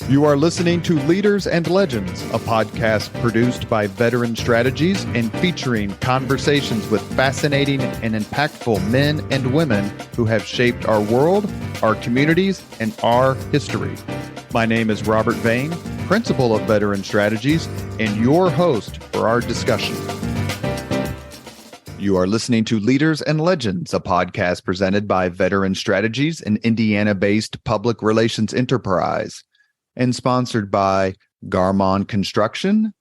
You are listening to Leaders and Legends, a podcast produced by Veteran Strategies and featuring conversations with fascinating and impactful men and women who have shaped our world, our communities, and our history. My name is Robert Vane, Principal of Veteran Strategies, and your host for our discussion. You are listening to Leaders and Legends, a podcast presented by Veteran Strategies, an Indiana-based public relations enterprise, and sponsored by Garmon Construction,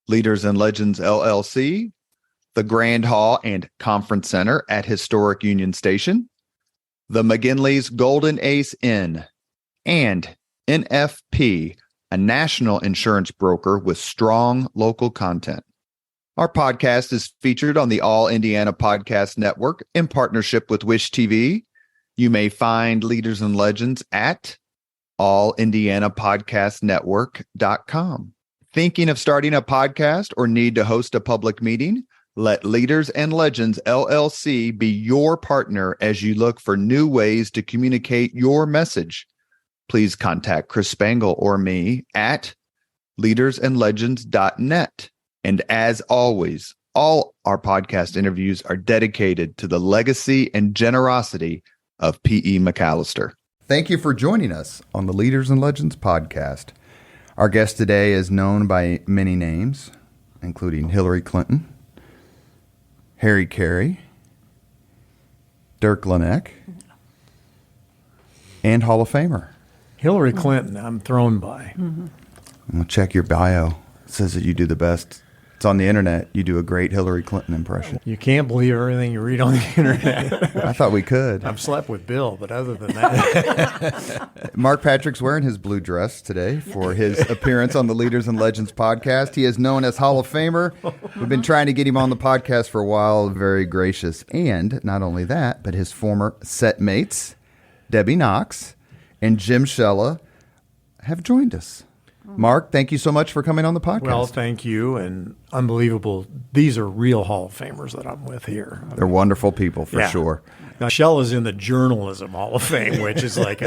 Leaders and Legends LLC, the Grand Hall and Conference Center at Historic Union Station, the McGinley's Golden Ace Inn, and NFP, a national insurance broker with strong local content. Our podcast is featured on the All Indiana Podcast Network in partnership with Wish TV. You may find Leaders and Legends at allindianapodcastnetwork.com. Thinking of starting a podcast or need to host a public meeting? Let Leaders and Legends LLC be your partner as you look for new ways to communicate your message. Please contact Chris Spangle or me at leadersandlegends.net. And as always, all our podcast interviews are dedicated to the legacy and generosity of P.E. McAllister. Thank you for joining us on the Leaders and Legends podcast. Our guest today is known by many names, including Hillary Clinton, Harry Carey, Dirk Laennec, and Hall of Famer. Hillary Clinton, I'm thrown by. I'm going to check your bio. It says that you do the best. It's on the internet. You do a great Hillary Clinton impression. You can't believe everything you read on the internet. I thought we could. I've slept with Bill, but other than that. Mark Patrick's wearing his blue dress today for his appearance on the Leaders and Legends podcast. He is known as Hall of Famer. We've been trying to get him on the podcast for a while. Very gracious. And not only that, but his former set mates, Debby Knox and Jim Shella, have joined us. Mark, thank you so much for coming on the podcast. Well, thank you, and unbelievable. These are real Hall of Famers that I'm with here. They're wonderful people, for sure. Now, Shella's in the Journalism Hall of Fame, which is like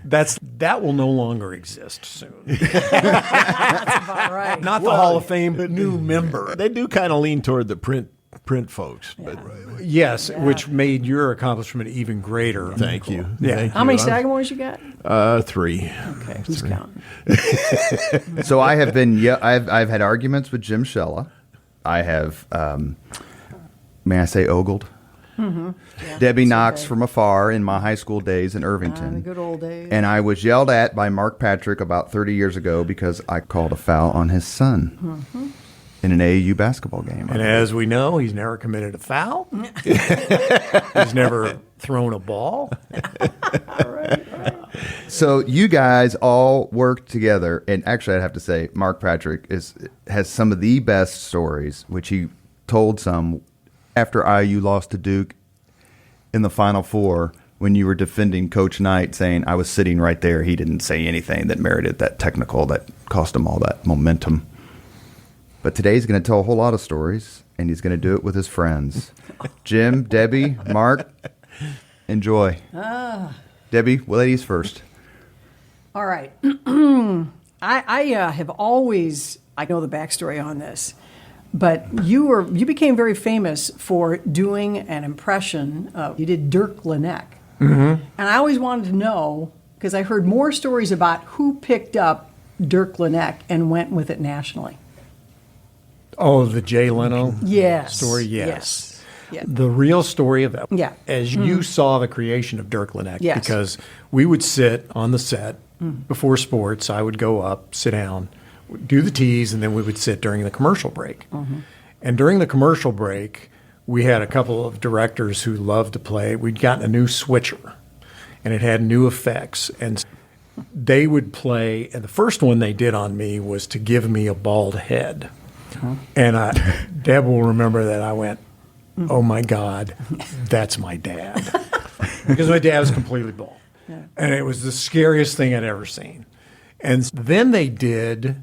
that will no longer exist soon. That's about right. Not the Hall of Fame, but new member. They do kind of lean toward the print folks, but yes, which made your accomplishment even greater. Thank you. Yeah. Thank How many Sagamores you got? 3. Okay, who's counting? So I have been. I've had arguments with Jim Shella. I have. May I say ogled? Mm-hmm. Yeah, Debby Knox from afar in my high school days in Irvington. The good old days. And I was yelled at by Mark Patrick about 30 years ago because I called a foul on his son in an AAU basketball game. And as we know, he's never committed a foul. He's never thrown a ball. Right. So you guys all work together, and actually I'd have to say Mark Patrick has some of the best stories, which he told some after IU lost to Duke in the Final Four when you were defending Coach Knight, saying, I was sitting right there. He didn't say anything that merited that technical that cost him all that momentum. But today he's going to tell a whole lot of stories, and he's going to do it with his friends. Jim, Debby, Mark, enjoy. Debby, ladies first. All right. I have always, I know the backstory on this, but you became very famous for doing an impression of, you did Dirk Laennec. Mm-hmm. And I always wanted to know, because I heard more stories about who picked up Dirk Laennec and went with it nationally. Oh, the Jay Leno story? Yes. Yeah. The real story of that, as you saw the creation of Dirk Laennec, because we would sit on the set before sports. I would go up, sit down, do the tease, and then we would sit during the commercial break. Mm-hmm. And during the commercial break, we had a couple of directors who loved to play. We'd gotten a new switcher, and it had new effects. And they would play, and the first one they did on me was to give me a bald head. And Deb will remember that I went, oh, my God, that's my dad. Because my dad was completely bald. Yeah. And it was the scariest thing I'd ever seen. And then they did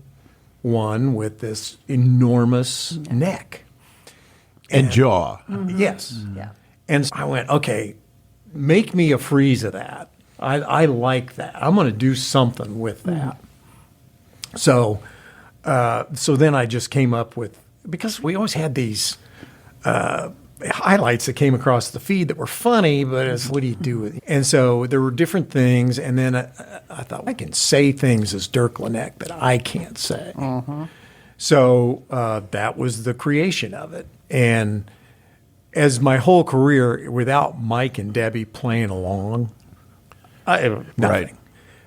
one with this enormous neck. And jaw. Mm-hmm. Yes. Yeah. And so I went, okay, make me a freeze of that. I like that. I'm going to do something with that. So then I just came up with, because we always had these highlights that came across the feed that were funny, but it's what do you do with it? And so there were different things, and then I thought, I can say things as Dirk Laennec that I can't say. So that was the creation of it. And as my whole career, without Mike and Debby playing along, nothing. Right.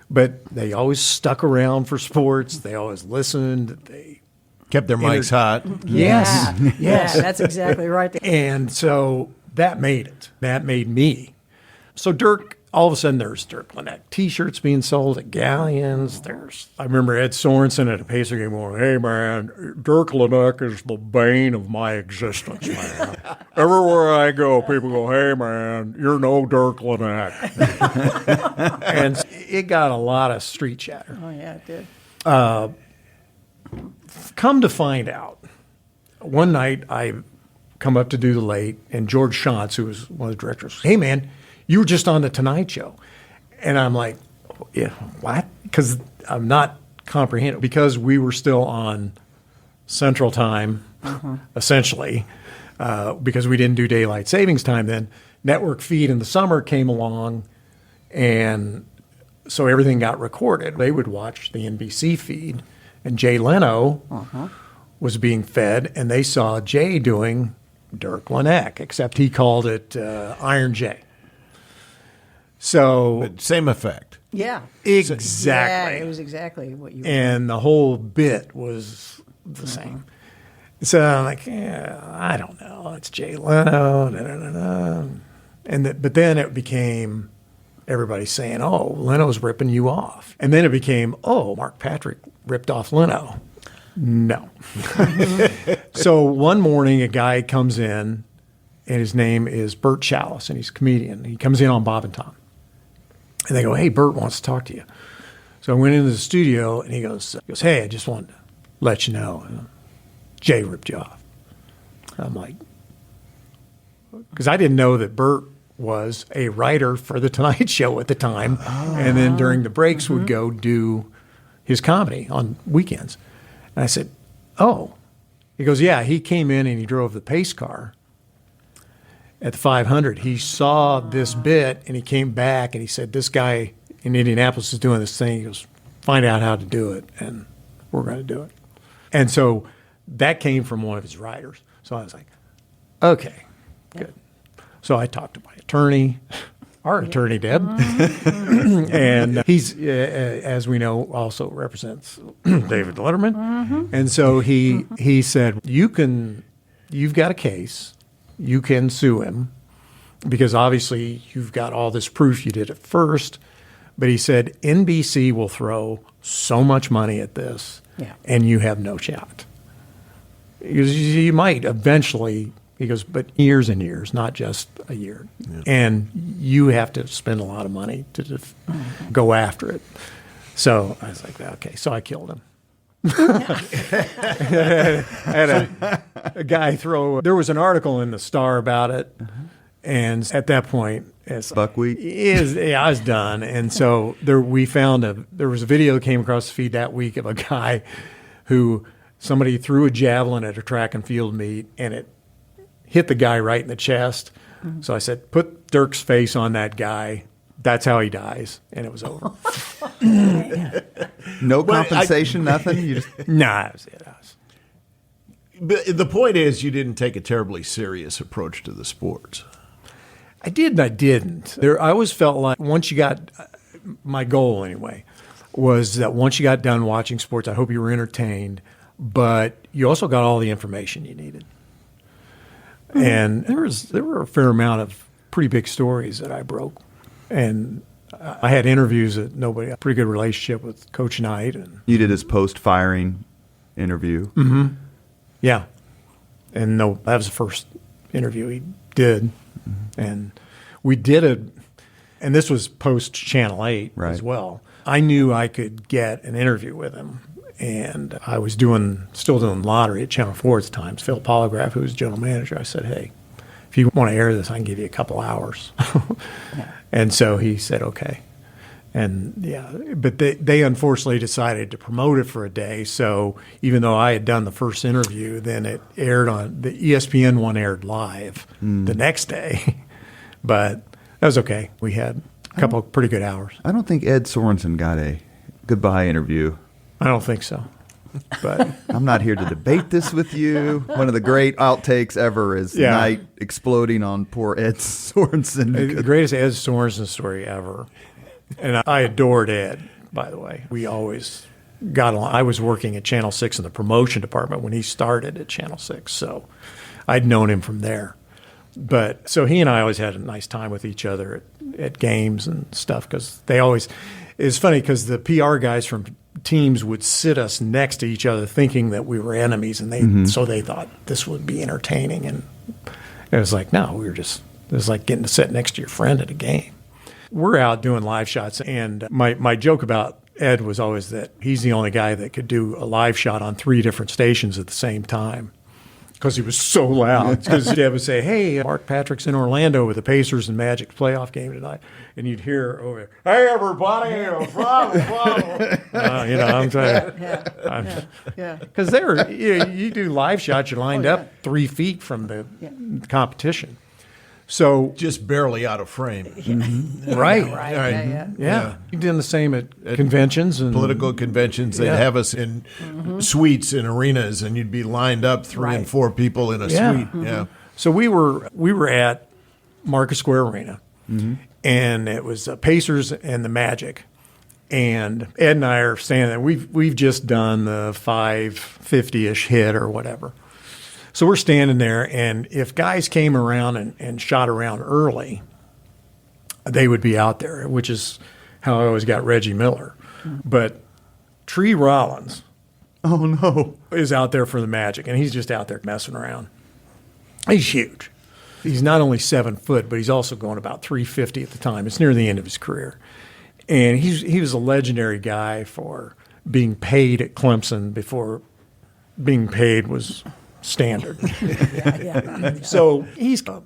But they always stuck around for sports. They always listened. They kept their mics hot. Yes. Yeah. Yes. Yeah, that's exactly right. And so that made it. That made me. So Dirk, all of a sudden there's Dirk Laennec T-shirts being sold at Galleons. I remember Ed Sorensen at a Pacer game going, "Hey man, Dirk Laennec is the bane of my existence, man. Everywhere I go, people go, hey man, you're no Dirk Laennec." And it got a lot of street chatter. Oh yeah, it did. Come to find out, one night I come up to do the late, and George Shantz, who was one of the directors, "Hey man, you were just on the Tonight Show." And I'm like, "Yeah, what?" Because I'm not comprehending. Because we were still on Central Time, essentially, because we didn't do daylight savings time then. Network feed in the summer came along, and so everything got recorded. They would watch the NBC feed, and Jay Leno was being fed, and they saw Jay doing Dirk Laennec, except he called it Iron Jay. So But same effect. Yeah. exactly, Yeah, it was exactly what you. and the whole bit was the same. So I'm like, yeah, I don't know. It's Jay Leno, but then it became everybody saying, "Oh, Leno's ripping you off," and then it became, "Oh, Mark Patrick ripped off Leno." No. So one morning, a guy comes in, and his name is Bert Chalice, and he's a comedian. He comes in on Bob and Tom. And they go, "Hey, Bert wants to talk to you." So I went into the studio, and he goes, "Hey, I just wanted to let you know, Jay ripped you off." I'm like, because I didn't know that Bert was a writer for The Tonight Show at the time, and then during the breaks would go do his comedy on weekends. And I said, "Oh." He goes, "Yeah, he came in and he drove the pace car at the 500. He saw this bit, and he came back, and he said, this guy in Indianapolis is doing this thing. He goes, find out how to do it, and we're going to do it." And so that came from one of his writers. So I was like, okay, good. So I talked to my attorney, our attorney, Deb, and he's, as we know, also represents David Letterman. And so he said, you've got a case. You can sue him because obviously you've got all this proof you did it first. But he said, NBC will throw so much money at this, and you have no shot. He goes, you might eventually, he goes, but years and years, not just a year. Yeah. And you have to spend a lot of money to go after it. So I was like, okay, so I killed him. I had a guy there was an article in the Star about it, and at that point, it's buckwheat. I was done. And so we found there was a video that came across the feed that week of a guy who somebody threw a javelin at a track and field meet, and it hit the guy right in the chest. So I said, put Dirk's face on that guy. That's how he dies, and it was over. No compensation, nothing? You just... Nah, that was it. But the point is, you didn't take a terribly serious approach to the sports. I did and I didn't. I always felt like once you got, my goal anyway, was that once you got done watching sports, I hope you were entertained, but you also got all the information you needed. And there were a fair amount of pretty big stories that I broke. And I had interviews that a pretty good relationship with Coach Knight. And you did his post-firing interview. Mm-hmm. Yeah. And that was the first interview he did. Mm-hmm. And we did and this was post-Channel 8 as well. I knew I could get an interview with him. And I was still doing lottery at Channel 4 at the time. Phil Polygraph, who was general manager, I said, hey, if you want to air this, I can give you a couple hours. And so he said, okay. And but they unfortunately decided to promote it for a day. So even though I had done the first interview, then it aired on the ESPN one aired live the next day. But that was okay. We had a couple of pretty good hours. I don't think Ed Sorensen got a goodbye interview. I don't think so. But I'm not here to debate this with you. One of the great outtakes ever is Knight exploding on poor Ed Sorensen. The greatest Ed Sorensen story ever. And I adored Ed, by the way. We always got along. I was working at Channel 6 in the promotion department when he started at Channel 6, so I'd known him from there. But so he and I always had a nice time with each other at games and stuff because they always – it's funny because the PR guys from teams would sit us next to each other thinking that we were enemies, and so they thought this would be entertaining. And it was like, no, it was like getting to sit next to your friend at a game. We're out doing live shots, and my joke about Ed was always that he's the only guy that could do a live shot on 3 different stations at the same time because he was so loud. Because Ed would say, hey, Mark Patrick's in Orlando with the Pacers and Magic playoff game tonight. And you'd hear over there, hey, everybody, I'm trying. Because they're, you do live shots, you're lined up 3 feet from the competition. So just barely out of frame. Right. Yeah. You did the same at conventions and political conventions. They'd have us in suites in arenas, and you'd be lined up 3 and 4 people in a suite. Yeah. So we were at Market Square Arena, and it was Pacers and the Magic. And Ed and I are standing there. We've just done the 550-ish hit or whatever. So we're standing there, and if guys came around and shot around early, they would be out there, which is how I always got Reggie Miller. But Tree Rollins is out there for the Magic, and he's just out there messing around. He's huge. He's not only 7 foot, but he's also going about 350 at the time. It's near the end of his career. And he was a legendary guy for being paid at Clemson before being paid was standard. So he's a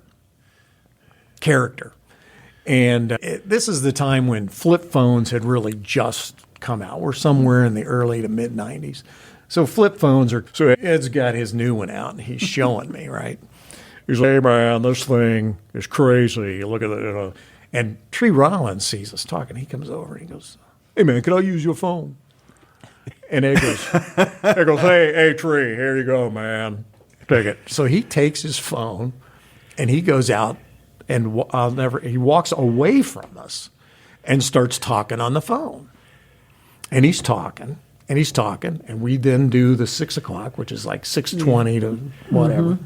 character. And this is the time when flip phones had really just come out. We're somewhere in the early to mid-'90s. So flip phones are – so Ed's got his new one out, and he's showing me, right? He's like, hey, man, this thing is crazy. Look at it. And Tree Rollins sees us talking. He comes over, and he goes, hey, man, can I use your phone? And Ed goes, hey, Tree, here you go, man. Take it. So he takes his phone, and he goes out, and he walks away from us and starts talking on the phone. And he's talking, and we then do the 6 o'clock, which is like 6:20 to whatever.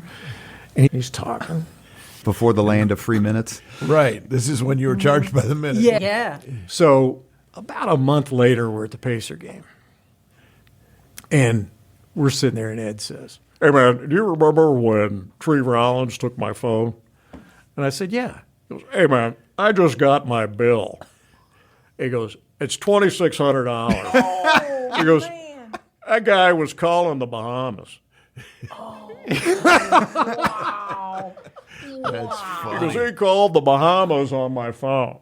And he's talking. Before the land of free minutes. Right. This is when you were charged by the minute. Yeah. So about a month later, we're at the Pacer game. And we're sitting there, and Ed says, hey, man, do you remember when Tree Rollins took my phone? And I said, yeah. He goes, hey, man, I just got my bill. He goes, it's $2,600. He goes, that guy was calling the Bahamas. Wow. That's funny. He goes, he called the Bahamas on my phone.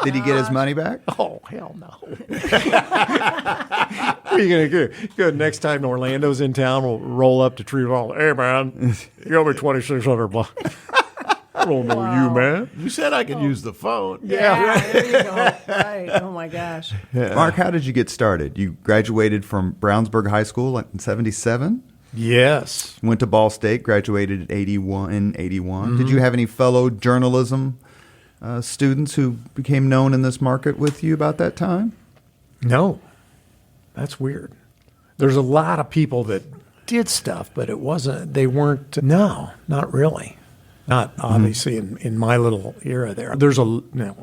Did he get his money back? Oh, hell no. What are you going to do? Good. Next time Orlando's in town, we'll roll up to Tree Rollins. Hey, man, you owe me $2,600. I don't know you, man. You said I could use the phone. Yeah, there you go. Right. Oh, my gosh. Mark, how did you get started? You graduated from Brownsburg High School in 77? Yes. Went to Ball State, graduated in 81. Did you have any fellow journalism students who became known in this market with you about that time? No. That's weird. There's a lot of people that did stuff, but they weren't, no, not really. Not obviously in my little era there. There's a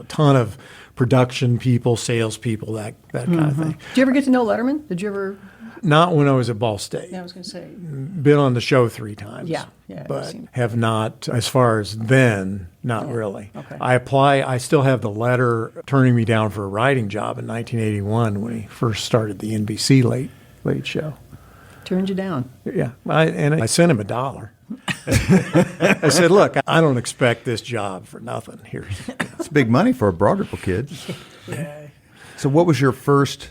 ton of production people, salespeople, that kind of thing. Did you ever get to know Letterman? Did you ever? Not when I was at Ball State. Yeah, I was going to say. Been on the show 3 times. Yeah. But have not, as far as then, not really. Okay. I still have the letter turning me down for a writing job in 1981 when he first started the NBC late show. Turned you down. Yeah. I sent him $1. I said, look, I don't expect this job for nothing here. It's big money for a Broad Ripple kid. Yeah. So what was your first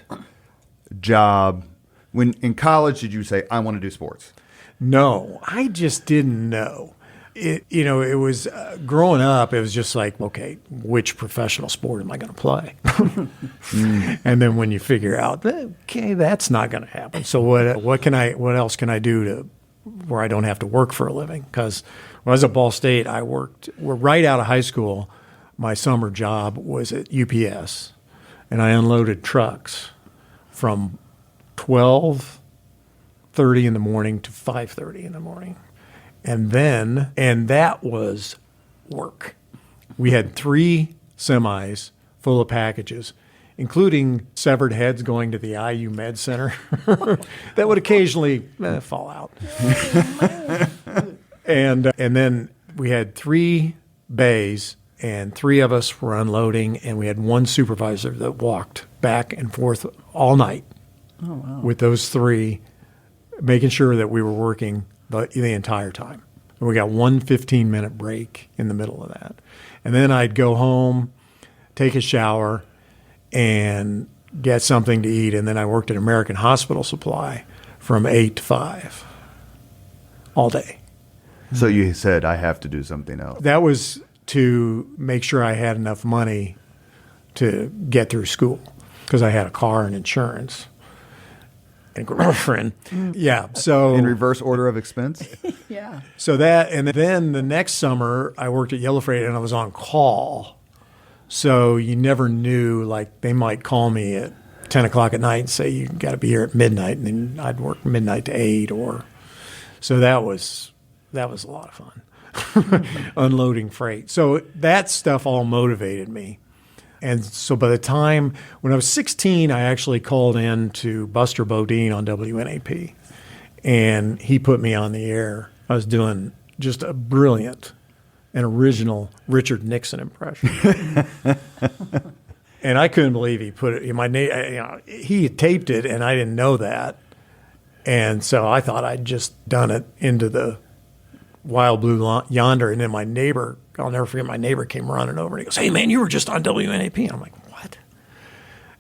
job? When in college, did you say, I want to do sports? No, I just didn't know. It was growing up, it was just like, okay, which professional sport am I going to play? And then when you figure out, okay, that's not going to happen. So what else can I do to where I don't have to work for a living? Because when I was at Ball State, we're right out of high school. My summer job was at UPS, and I unloaded trucks from 12:30 in the morning to 5:30 in the morning. And that was work. We had 3 semis full of packages, including severed heads going to the IU Med Center that would occasionally fall out. And then we had 3 bays, and 3 of us were unloading, and we had 1 supervisor that walked back and forth all night with those 3, making sure that we were working the entire time. And we got 1 15-minute break in the middle of that. And then I'd go home, take a shower, and get something to eat. And then I worked at American Hospital Supply from 8 to 5 all day. So you said, I have to do something else. That was to make sure I had enough money to get through school because I had a car and insurance. And girlfriend. Yeah. So in reverse order of expense? Yeah. So that, and then the next summer I worked at Yellow Freight and I was on call. So you never knew, like they might call me at 10 o'clock at night and say, you got to be here at midnight. And then I'd work midnight to 8 so that was a lot of fun. Unloading freight. So that stuff all motivated me. And so by the time, when I was 16, I actually called in to Buster Bodine on WNAP, and he put me on the air. I was doing just a brilliant and original Richard Nixon impression. And I couldn't believe he put it in my name. He taped it, and I didn't know that. And so I thought I'd just done it into the Wild Blue Yonder, and then my neighbor, I'll never forget, my neighbor came running over and he goes, hey man, you were just on WNAP. And I'm like, what?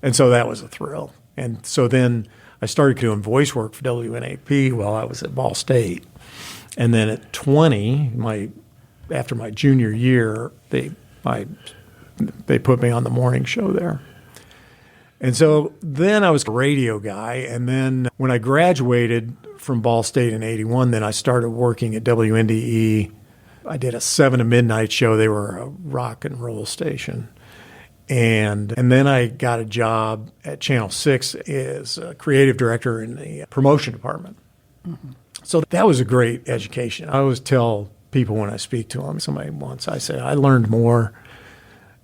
And so that was a thrill. And so then I started doing voice work for WNAP while I was at Ball State. And then at 20, after my junior year, they put me on the morning show there. And so then I was a radio guy. And then when I graduated from Ball State in 81, then I started working at WNDE. I did a 7 to midnight show. They were a rock and roll station. And then I got a job at Channel 6 as a creative director in the promotion department. Mm-hmm. So that was a great education. I always tell people when I speak to them, somebody once, I say, I learned more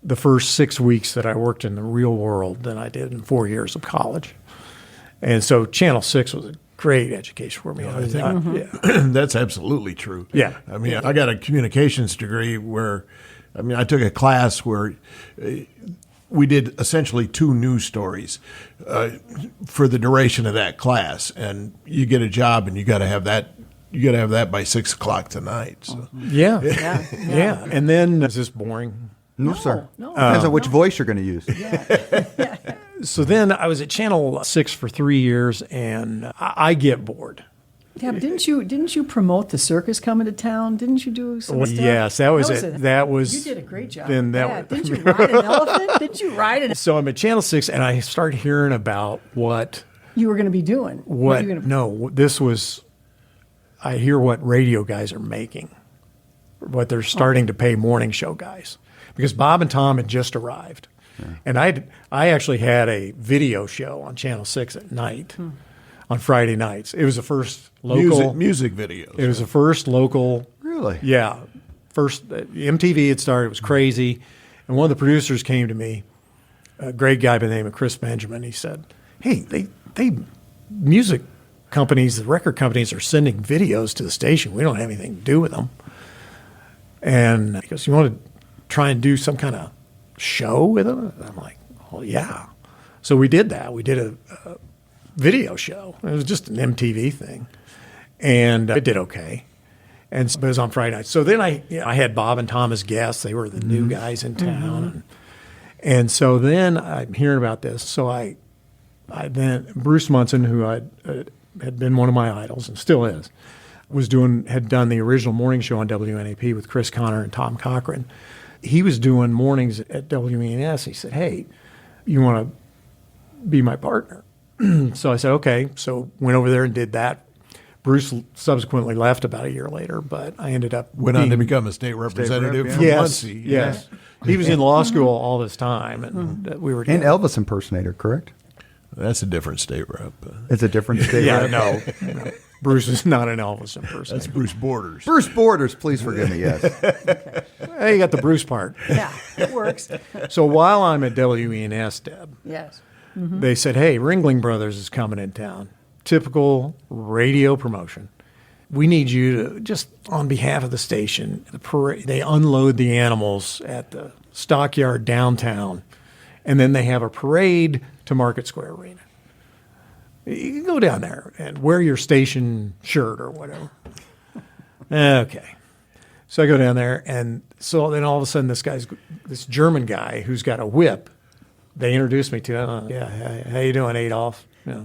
the first 6 weeks that I worked in the real world than I did in 4 years of college. And so Channel 6 was a great education for me. I think that's absolutely true. Yeah. I mean, I got a communications degree where, I took a class where we did essentially 2 news stories for the duration of that class, and you get a job and you got to have that. You got to have that by 6 o'clock tonight. So. Yeah. And then is this boring? No, sir. No. Depends on which voice you're going to use. Yeah. So then I was at Channel 6 for 3 years, and I get bored. Yeah, but didn't you promote the circus coming to town? Didn't you do some stuff? Yes, that was it. That was. You did a great job. Then didn't you ride an elephant? Didn't you ride an? So I'm at Channel 6, and I start hearing about what you were going to be doing. This was. I hear what radio guys are making, what they're starting to pay morning show guys, because Bob and Tom had just arrived. Yeah. And I actually had a video show on Channel 6 at night, on Friday nights. It was the first local music videos. It was the first local. Really? Yeah. First MTV had started. It was crazy, and one of the producers came to me, a great guy by the name of Chris Benjamin. He said, "Hey, they music companies, the record companies are sending videos to the station. We don't have anything to do with them." And he goes, "You want to try and do some kind of show with them?" And I'm like, "Well, yeah." So we did that. We did a video show. It was just an MTV thing, and it did okay. And so it was on Friday night. So then I had Bob and Tom as guests. They were the new guys in town. And so then I'm hearing about this. So I then, Bruce Munson, who had been one of my idols and still is, had done the original morning show on WNAP with Chris Connor and Tom Cochran. He was doing mornings at WENS. He said, hey, you want to be my partner? So I said, okay. So went over there and did that. Bruce subsequently left about a year later, but I ended up went on to become a state representative from Muncie. Yes. He was in law school all this time, and we were An Elvis impersonator, correct? That's a different state rep. It's a different state rep? No. Bruce is not an Elvis impersonator. That's Bruce Borders. Bruce Borders, please forgive me, yes. Okay. Hey, you got the Bruce part. Yeah, it works. So while I'm at WENS, Deb, Yes. they said, hey, Ringling Brothers is coming in town. Typical radio promotion. We need you to, just on behalf of the station, they unload the animals at the stockyard downtown, and then they have a parade to Market Square Arena. You can go down there and wear your station shirt or whatever. Okay. So I go down there, and so then all of a sudden this German guy who's got a whip, they introduced me to him. How you doing, Adolf? Yeah.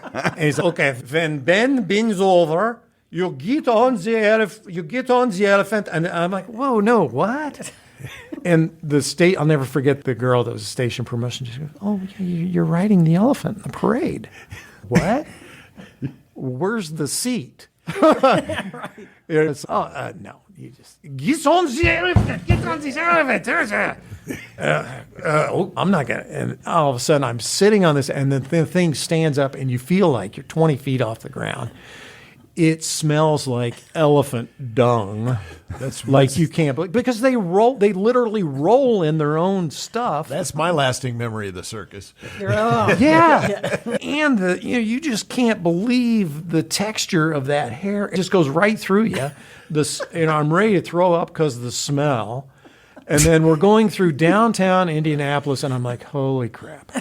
And he's okay. When Ben bends over, you get on the elephant, and I'm like, whoa, no, what? And I'll never forget the girl that was a station promotion. She goes, oh, yeah, you're riding the elephant in the parade. What? Where's the seat? Right. No. You just get on the elephant. Get on this elephant. There's I'm not gonna. And all of a sudden, I'm sitting on this, and the thing stands up, and you feel like you're 20 feet off the ground. It smells like elephant dung. That's like you can't believe, because they literally roll in their own stuff. That's my lasting memory of the circus. Yeah. And you just can't believe the texture of that hair. It just goes right through you. I'm ready to throw up because of the smell. And then we're going through downtown Indianapolis, and I'm like, holy crap.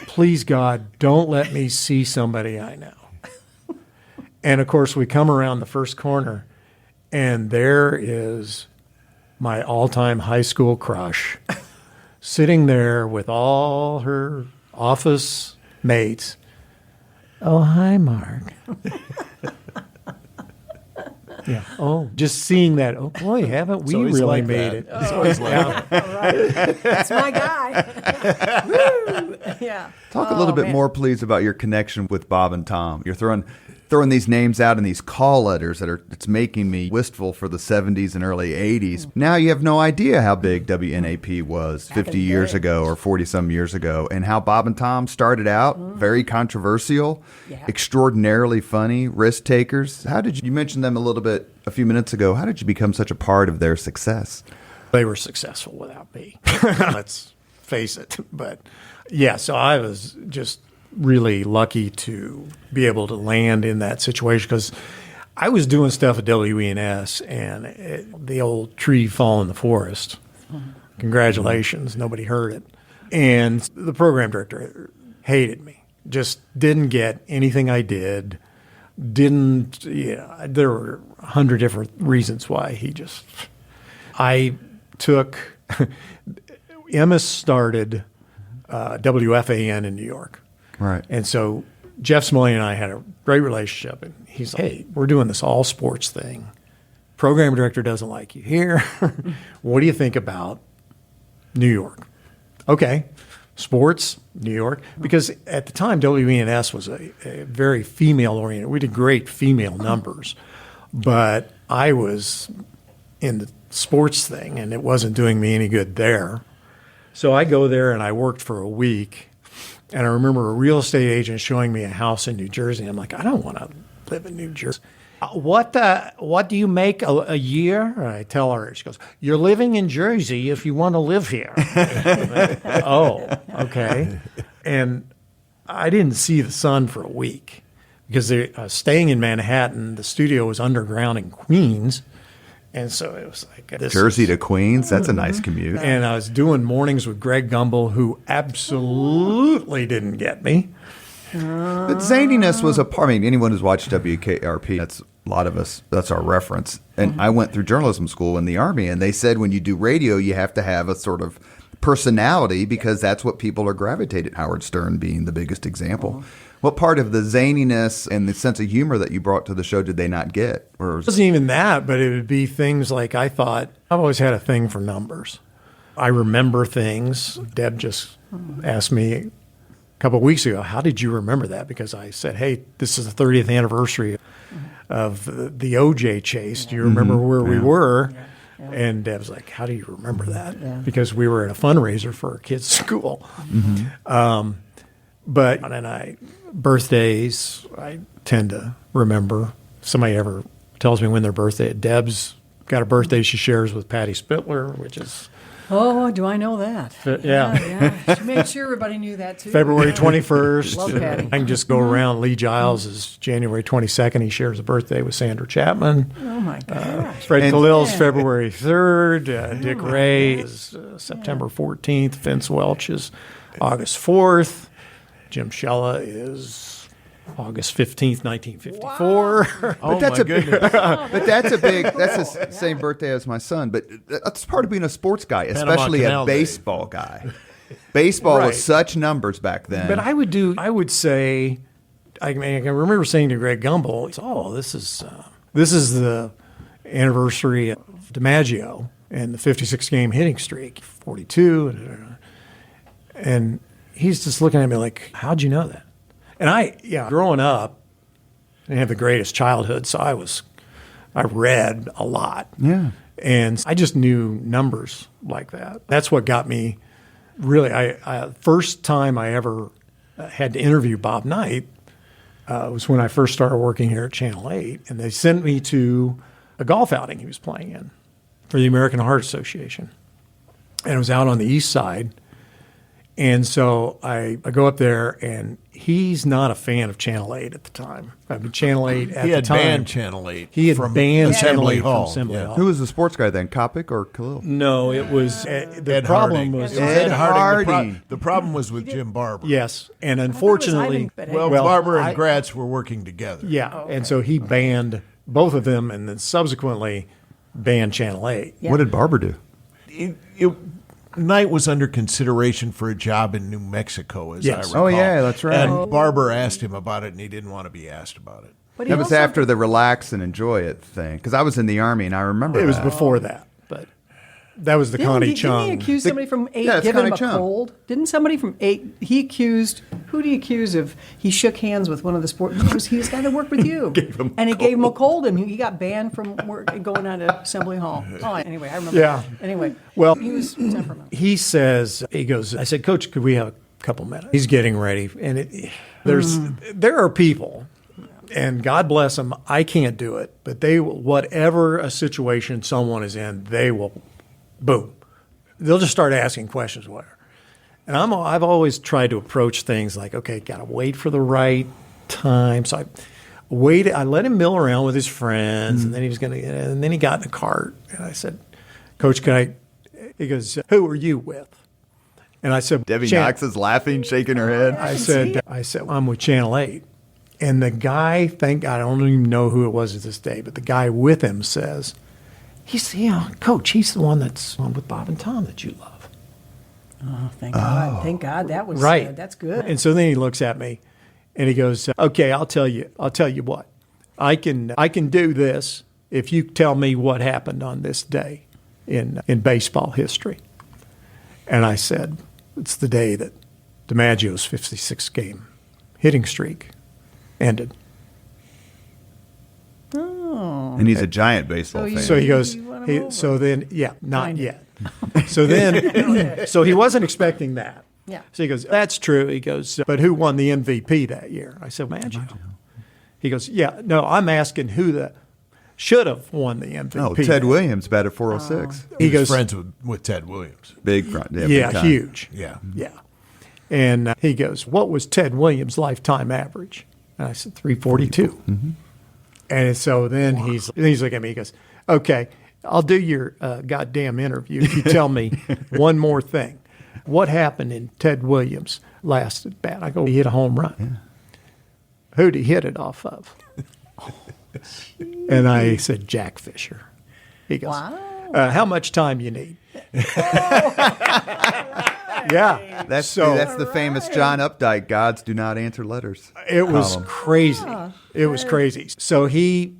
Please, God, don't let me see somebody I know. And, of course, we come around the first corner, and there is my all-time high school crush sitting there with all her office mates. Oh, hi, Mark. Yeah. Oh, just seeing that. Oh, boy, haven't we really like made that. it? It's always like that. All right. That's my guy. Woo! Yeah. Talk a little bit more, please, about your connection with Bob and Tom. You're throwing these names out in these call letters it's making me wistful for the 70s and early 80s. Now you have no idea how big WNAP was 50 years ago or 40-some years ago, and how Bob and Tom started out very controversial, extraordinarily funny, risk takers. You mentioned them a little bit a few minutes ago. How did you become such a part of their success? They were successful without me. Let's face it. But, yeah, so I was just really lucky to be able to land in that situation, because I was doing stuff at WENS, and the old tree fall in the forest. Congratulations, nobody heard it. And the program director hated me, just didn't get anything I did. There were 100 different reasons why I took, Emmis started WFAN in New York. Right. And so Jeff Smiley and I had a great relationship. And he's like, hey, we're doing this all sports thing. Program director doesn't like you here. What do you think about New York? Okay. Sports, New York. Because at the time, WENS was a very female-oriented. We did great female numbers. But I was in the sports thing, and it wasn't doing me any good there. So I go there, and I worked for a week. And I remember a real estate agent showing me a house in New Jersey. I'm like, I don't want to live in New Jersey. What do you make a year? And I tell her. She goes, you're living in Jersey if you want to live here. Like, oh, okay. And I didn't see the sun for a week because staying in Manhattan, the studio was underground in Queens. And so it was like Jersey to Queens. That's a nice commute. And I was doing mornings with Greg Gumbel, who absolutely didn't get me. But zaniness was a part. I mean, anyone who's watched WKRP, that's A lot of us, that's our reference. And I went through journalism school in the Army, and they said when you do radio, you have to have a sort of personality because that's what people are gravitated. Howard Stern being the biggest example. What part of the zaniness and the sense of humor that you brought to the show did they not get? Or It wasn't even that, but it would be things like I've always had a thing for numbers. I remember things. Deb just asked me a couple of weeks ago, how did you remember that? Because I said, hey, this is the 30th anniversary of the OJ chase. Do you remember where we were? Yeah. And Deb's like, how do you remember that? Yeah. Because we were at a fundraiser for a kid's school. Birthdays, I tend to remember. If somebody ever tells me when their birthday, Deb's got a birthday she shares with Patty Spittler, which is... Oh, do I know that? Yeah. She made sure everybody knew that, too. February 21st. Love Patty. I can just go around. Lee Giles is January 22nd. He shares a birthday with Sandra Chapman. Oh, my gosh. Fred Khalil's February 3rd. Dick Ray is September 14th. Vince Welch is August 4th. Jim Shella is August 15th, 1954. Wow. But that's the same birthday as my son. But that's part of being a sports guy, especially a baseball guy. Baseball was such numbers back then. But I would say, I can remember saying to Greg Gumbel, this is the anniversary of DiMaggio and the 56-game hitting streak, 42, and he's just looking at me like, how'd you know that? And growing up, I didn't have the greatest childhood, so I read a lot. Yeah. And I just knew numbers like that. That's what got me really, first time I ever had to interview Bob Knight was when I first started working here at Channel 8, and they sent me to a golf outing he was playing in for the American Heart Association. And it was out on the east side. And so I go up there, and he's not a fan of Channel 8 at the time. I mean, Channel 8 at the time. He had banned Channel 8. He had banned Assembly Hall. from Assembly Hall. Who was the sports guy then, Kopic or Khalil? No, it was the problem was Ed Harding. The problem was with Jim Barber. Yes, and unfortunately, Barber and Gratz were working together. Yeah, and so he banned both of them, and then subsequently banned Channel 8. Yeah. What did Barber do? Knight was under consideration for a job in New Mexico, as I recall. Oh, yeah, that's right. And Barber asked him about it, and he didn't want to be asked about it. But that was after the relax and enjoy it thing, because I was in the Army, and I remember it was before that, but that was the Connie Chung. Didn't he accuse somebody from 8 giving him a cold? Didn't somebody from 8, who did he accuse of, he shook hands with one of the sports, he was the guy that worked with you. Gave him a cold, and he got banned from going out to Assembly Hall. Oh, anyway, I remember that. Anyway, well, he was temperamental. He goes, I said, Coach, could we have a couple minutes? He's getting ready, and there are people, and God bless them, I can't do it, but they will, whatever a situation someone is in, they will, boom. They'll just start asking questions, whatever. And I've always tried to approach things like, okay, got to wait for the right time. So I let him mill around with his friends, and then and then he got in a cart. And I said, Coach, he goes, who are you with? And I said, Debbie Knox is laughing, shaking her head. I said, I'm with Channel 8. And the guy, thank God, I don't even know who it was at this day, but the guy with him says, Coach, he's the one that's on with Bob and Tom that you love. Oh, thank God. Thank God. That was right. That's good. And so then he looks at me and he goes, okay, I'll tell you what. I can do this if you tell me what happened on this day in baseball history. And I said, it's the day that DiMaggio's 56-game hitting streak ended. Oh. And he's a giant baseball fan. So he goes, not yet. So he wasn't expecting that. Yeah. So he goes, that's true. He goes, but who won the MVP that year? I said, Maggio. He goes, no, I'm asking who should have won the MVP. Oh, Ted Williams batted .406. He goes friends with Ted Williams. Big front. Yeah, huge. Yeah. Yeah. And he goes, what was Ted Williams' lifetime average? And I said, 342. Mm-hmm. And so then he's looking at me. He goes, okay, I'll do your goddamn interview if you tell me one more thing. What happened in Ted Williams' last at bat? I go, he hit a home run. Yeah. Who'd he hit it off of? And I said, Jack Fisher. He goes, Wow. How much time you need? Yeah. That's the famous John Updike, Gods do not answer letters. It was column. crazy. It was crazy. So he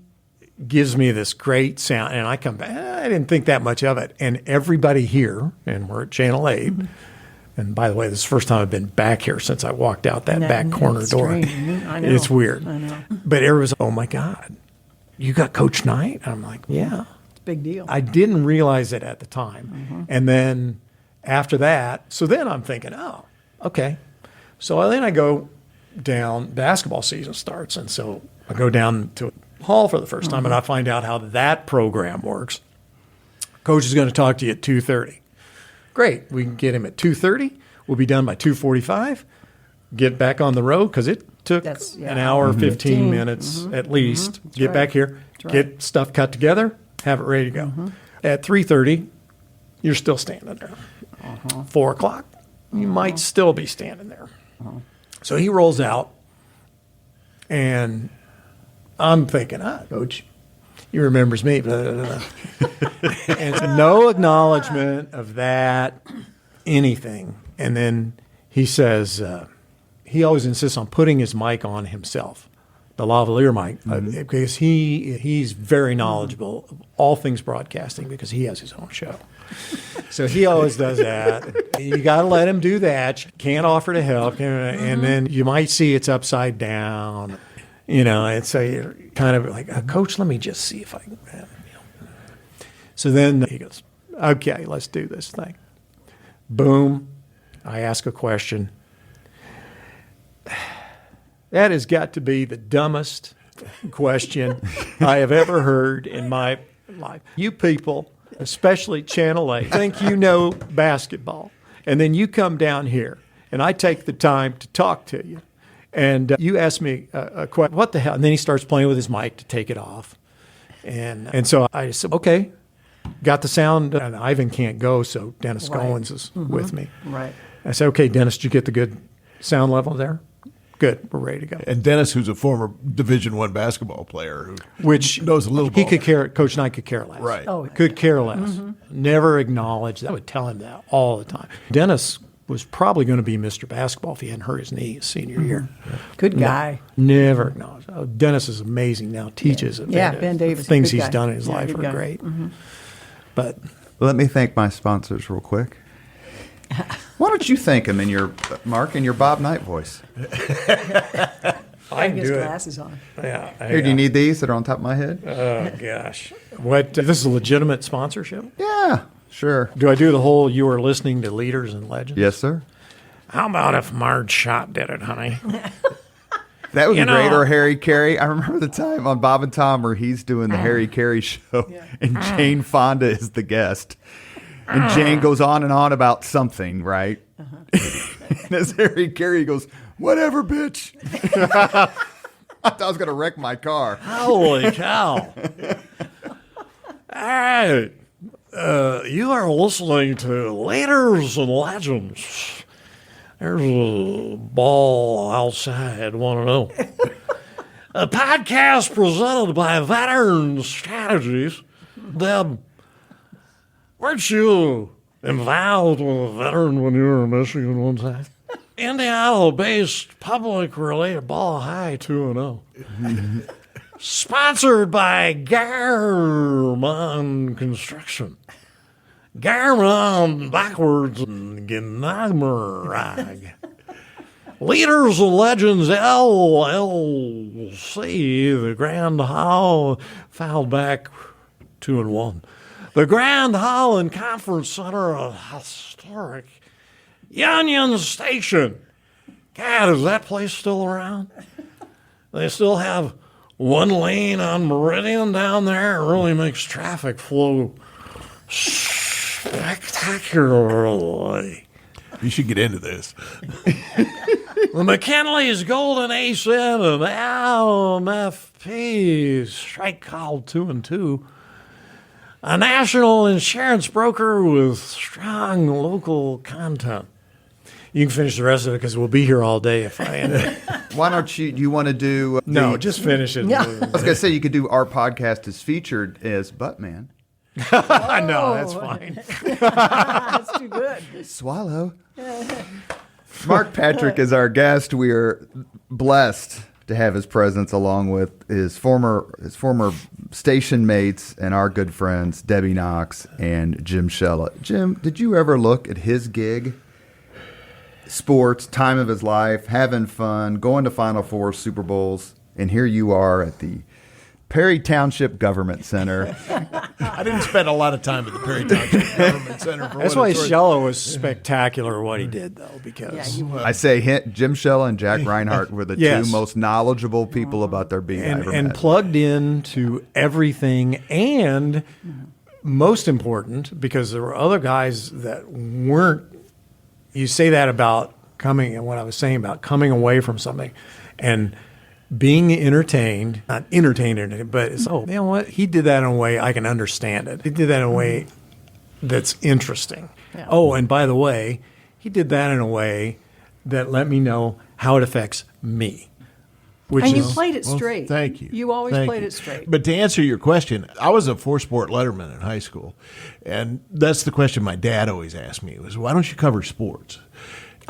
gives me this great sound, and I come back. I didn't think that much of it. And everybody here, and we're at Channel 8, and by the way, this is the first time I've been back here since I walked out that back corner door. I know. It's weird. I know. But everyone's, oh my God, you got Coach Knight? I'm like, yeah. It's a big deal. I didn't realize it at the time. And then after that, so then I'm thinking, oh, okay. So then I go down, basketball season starts, and so I go down to hall for the first time, and I find out how that program works. Coach is going to talk to you at 2:30. Great. We can get him at 2:30. We'll be done by 2:45. Get back on the road because it took an hour, 15 minutes at least. Get back here, get stuff cut together, have it ready to go. At 3:30, you're still standing there. 4 o'clock, you might still be standing there. So he rolls out, and I'm thinking, Coach, he remembers me. Blah, blah, blah. And no acknowledgement of that, anything. And then he says, he always insists on putting his mic on himself, the lavalier mic, because he's very knowledgeable of all things broadcasting because he has his own show. So he always does that. You got to let him do that. You can't offer to help. And then you might see it's upside down. And so you're kind of like, Coach, let me just see if I can. So then he goes, okay, let's do this thing. Boom. I ask a question. That has got to be the dumbest question I have ever heard in my life. You people, especially Channel 8, think you know basketball. And then you come down here, and I take the time to talk to you. And you ask me a question, what the hell? And then he starts playing with his mic to take it off. And so I said, okay, got the sound. And Ivan can't go, so Dennis Goins is with me. Right. I said, okay, Dennis, did you get the good sound level there? Good, we're ready to go. And Dennis, who's a former Division I basketball player, which knows a little he ball. could care. Coach Knight could care less. Right. Oh, Could care less. Never acknowledge that. I would tell him that all the time. Dennis was probably going to be Mr. Basketball if he hadn't hurt his knee his senior year. Good guy. Never acknowledged. Oh, Dennis is amazing now. Teaches. Ben Davis. Things good he's guy. done in his Yeah, life good are guy. great. But Let me thank my sponsors real quick. Why don't you thank them in your Bob Knight voice? I He has do it. glasses on. Yeah. Here, do you need these that are on top of my head? Oh gosh. What? This is a legitimate sponsorship. Yeah, sure. Do I do the whole "You are listening to Leaders and Legends"? Yes, sir. How about if Marge Schott did it, honey? That would be You know- great. Or Harry Carey. I remember the time on Bob and Tom where he's doing the Harry Carey show, and Jane Fonda is the guest. And Jane goes on and on about something, right? And as Harry Carey goes, whatever, bitch. I thought I was going to wreck my car. Holy cow. All right. You are listening to Leaders and Legends. There's a ball outside, want to know. A podcast presented by Veteran Strategies. Deb, weren't you involved with a veteran when you were in Michigan one time? Indiana-based public-related ball high 2-0. Sponsored by Garmin Construction. Garmin backwards and Gnagmerag. Leaders and Legends LLC. The Grand Hall fouled back 2-1. The Grand Hall and Conference Center of historic Union Station. God, is that place still around? They still have one lane on Meridian down there. It really makes traffic flow spectacularly. You should get into this. The McKinley's Golden Ace Inn and LMFP strike called 2-2. A national insurance broker with strong local content. You can finish the rest of it because we'll be here all day if I end it. Why don't you? Do you want to do? No, just finish it. Yeah. I was gonna say you could do our podcast is featured as Buttman. No, that's fine. That's too good. Swallow. Mark Patrick is our guest. We are blessed to have his presence along with his former station mates and our good friends Debbie Knox and Jim Shella. Jim, did you ever look at his gig? Sports, time of his life, having fun, going to Final Four, Super Bowls, and here you are at the Perry Township Government Center. I didn't spend a lot of time at the Perry Township Government Center. That's why Shella was spectacular what he did, though, because I say Jim Shella and Jack Reinhardt were the Yes. two most knowledgeable people about their being I ever and met. plugged into everything, and most important, because there were other guys that weren't. You say that about coming, and what I was saying about coming away from something, and being entertained, not entertained, but it's, you know what? He did that in a way I can understand it. He did that in a way that's interesting. Yeah. Oh, and by the way, he did that in a way that let me know how it affects me. Which And you is, played it straight. Thank you. You always Thank played you. it straight. But to answer your question, I was a 4-sport letterman in high school. And that's the question my dad always asked me was, why don't you cover sports?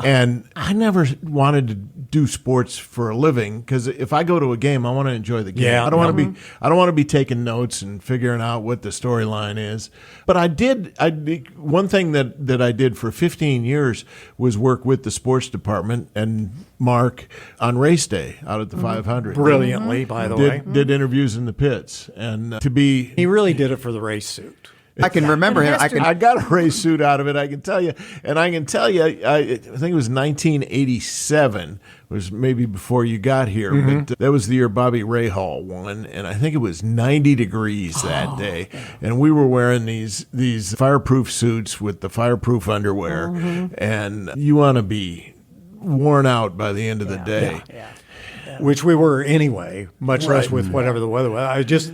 And I never wanted to do sports for a living because if I go to a game, I want to enjoy the game. Yeah. I don't want to be taking notes and figuring out what the storyline is. But I did one thing that I did for 15 years was work with the sports department and Mark on race day out at the 500. brilliantly, by the way. Did interviews in the pits and to be He really did it for the race suit. I can remember him. I got a race suit out of it, I can tell you. And I can tell you, I think it was 1987, was maybe before you got here. But that was the year Bobby Rahal won. And I think it was 90 degrees that day. And we were wearing these fireproof suits with the fireproof underwear. And you want to be worn out by the end of the day. Which we were anyway, much less with whatever the weather was.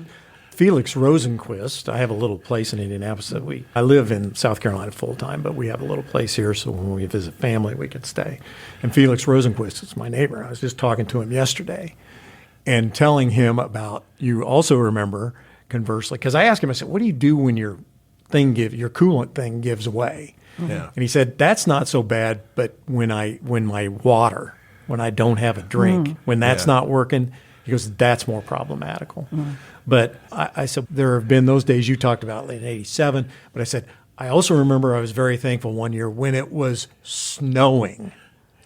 Felix Rosenquist, I have a little place in Indianapolis I live in South Carolina full time, but we have a little place here, so when we visit family, we can stay. And Felix Rosenquist is my neighbor. I was just talking to him yesterday and telling him about, you also remember, conversely, because I asked him, I said, what do you do when your coolant thing gives away? Yeah. And he said, that's not so bad, but when I don't have a drink, when that's not working, he goes, that's more problematical. But I said, there have been those days you talked about in 87, but I said, I also remember I was very thankful one year when it was snowing.